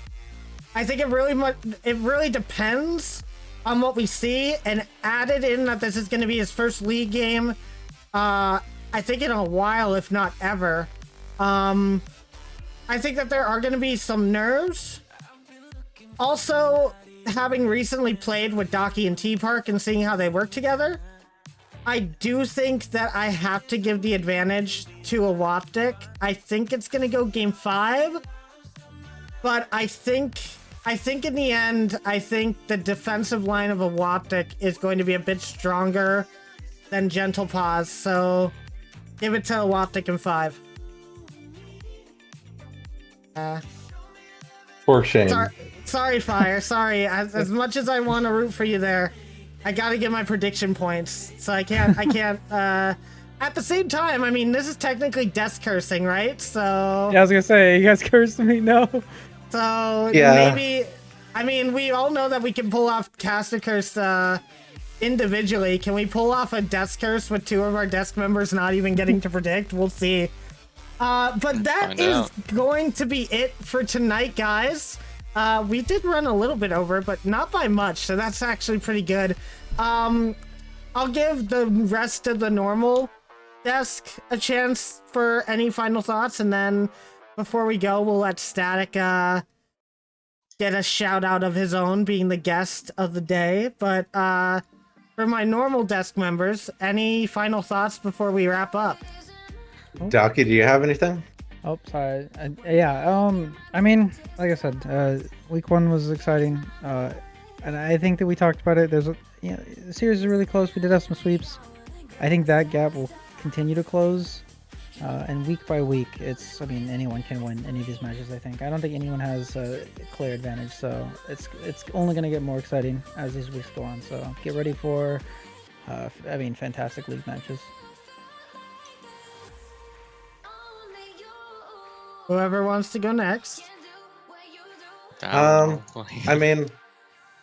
I think it really depends on what we see, and added in that this is going to be his first league game, I think in a while, if not ever. I think that there are going to be some nerves. Also, having recently played with Daki and T-Park and seeing how they work together, I do think that I have to give the advantage to Ooptic. I think it's going to go game 5, but I think in the end, I think the defensive line of Ooptic is going to be a bit stronger than Gentle Paws, so give it to Ooptic in 5. For shame. Sorry, Fire. Sorry. As much as I want to root for you there, I gotta get my prediction points. So I can't. At the same time, I mean, this is technically desk cursing, right? So. Yeah, I was gonna say, you guys cursed me. No. So Yeah. maybe. I mean, we all know that we can pull off caster curse individually. Can we pull off a desk curse with 2 of our desk members not even getting to predict? We'll see. But that Find is out. going to be it for tonight, guys. We did run a little bit over, but not by much, so that's actually pretty good. I'll give the rest of the normal desk a chance for any final thoughts, and then before we go, we'll let Static get a shout out of his own, being the guest of the day. But for my normal desk members, any final thoughts before we wrap up? Docky, do you have anything? Oh, sorry. I mean, like I said, week 1 was exciting, and I think that we talked about it. The series is really close. We did have some sweeps. I think that gap will continue to close, and week by week, I mean, anyone can win any of these matches. I don't think anyone has a clear advantage, so it's only going to get more exciting as these weeks go on. So get ready for, fantastic league matches. Whoever wants to go next. I I mean,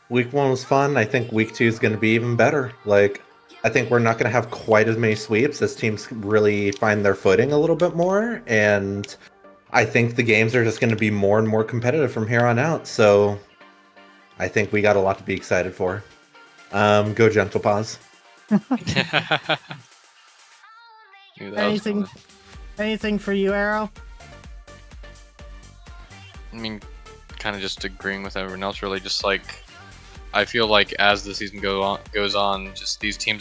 week 1 was fun. I think week 2 is going to be even better. Like, I think we're not going to have quite as many sweeps as teams really find their footing a little bit more. And I think the games are just going to be more and more competitive from here on out. So I think we got a lot to be excited for. Go Gentle Paws. Anything for you, Arrow? I mean, kind of just agreeing with everyone else. Really, just like I feel like as the season goes on, just these teams are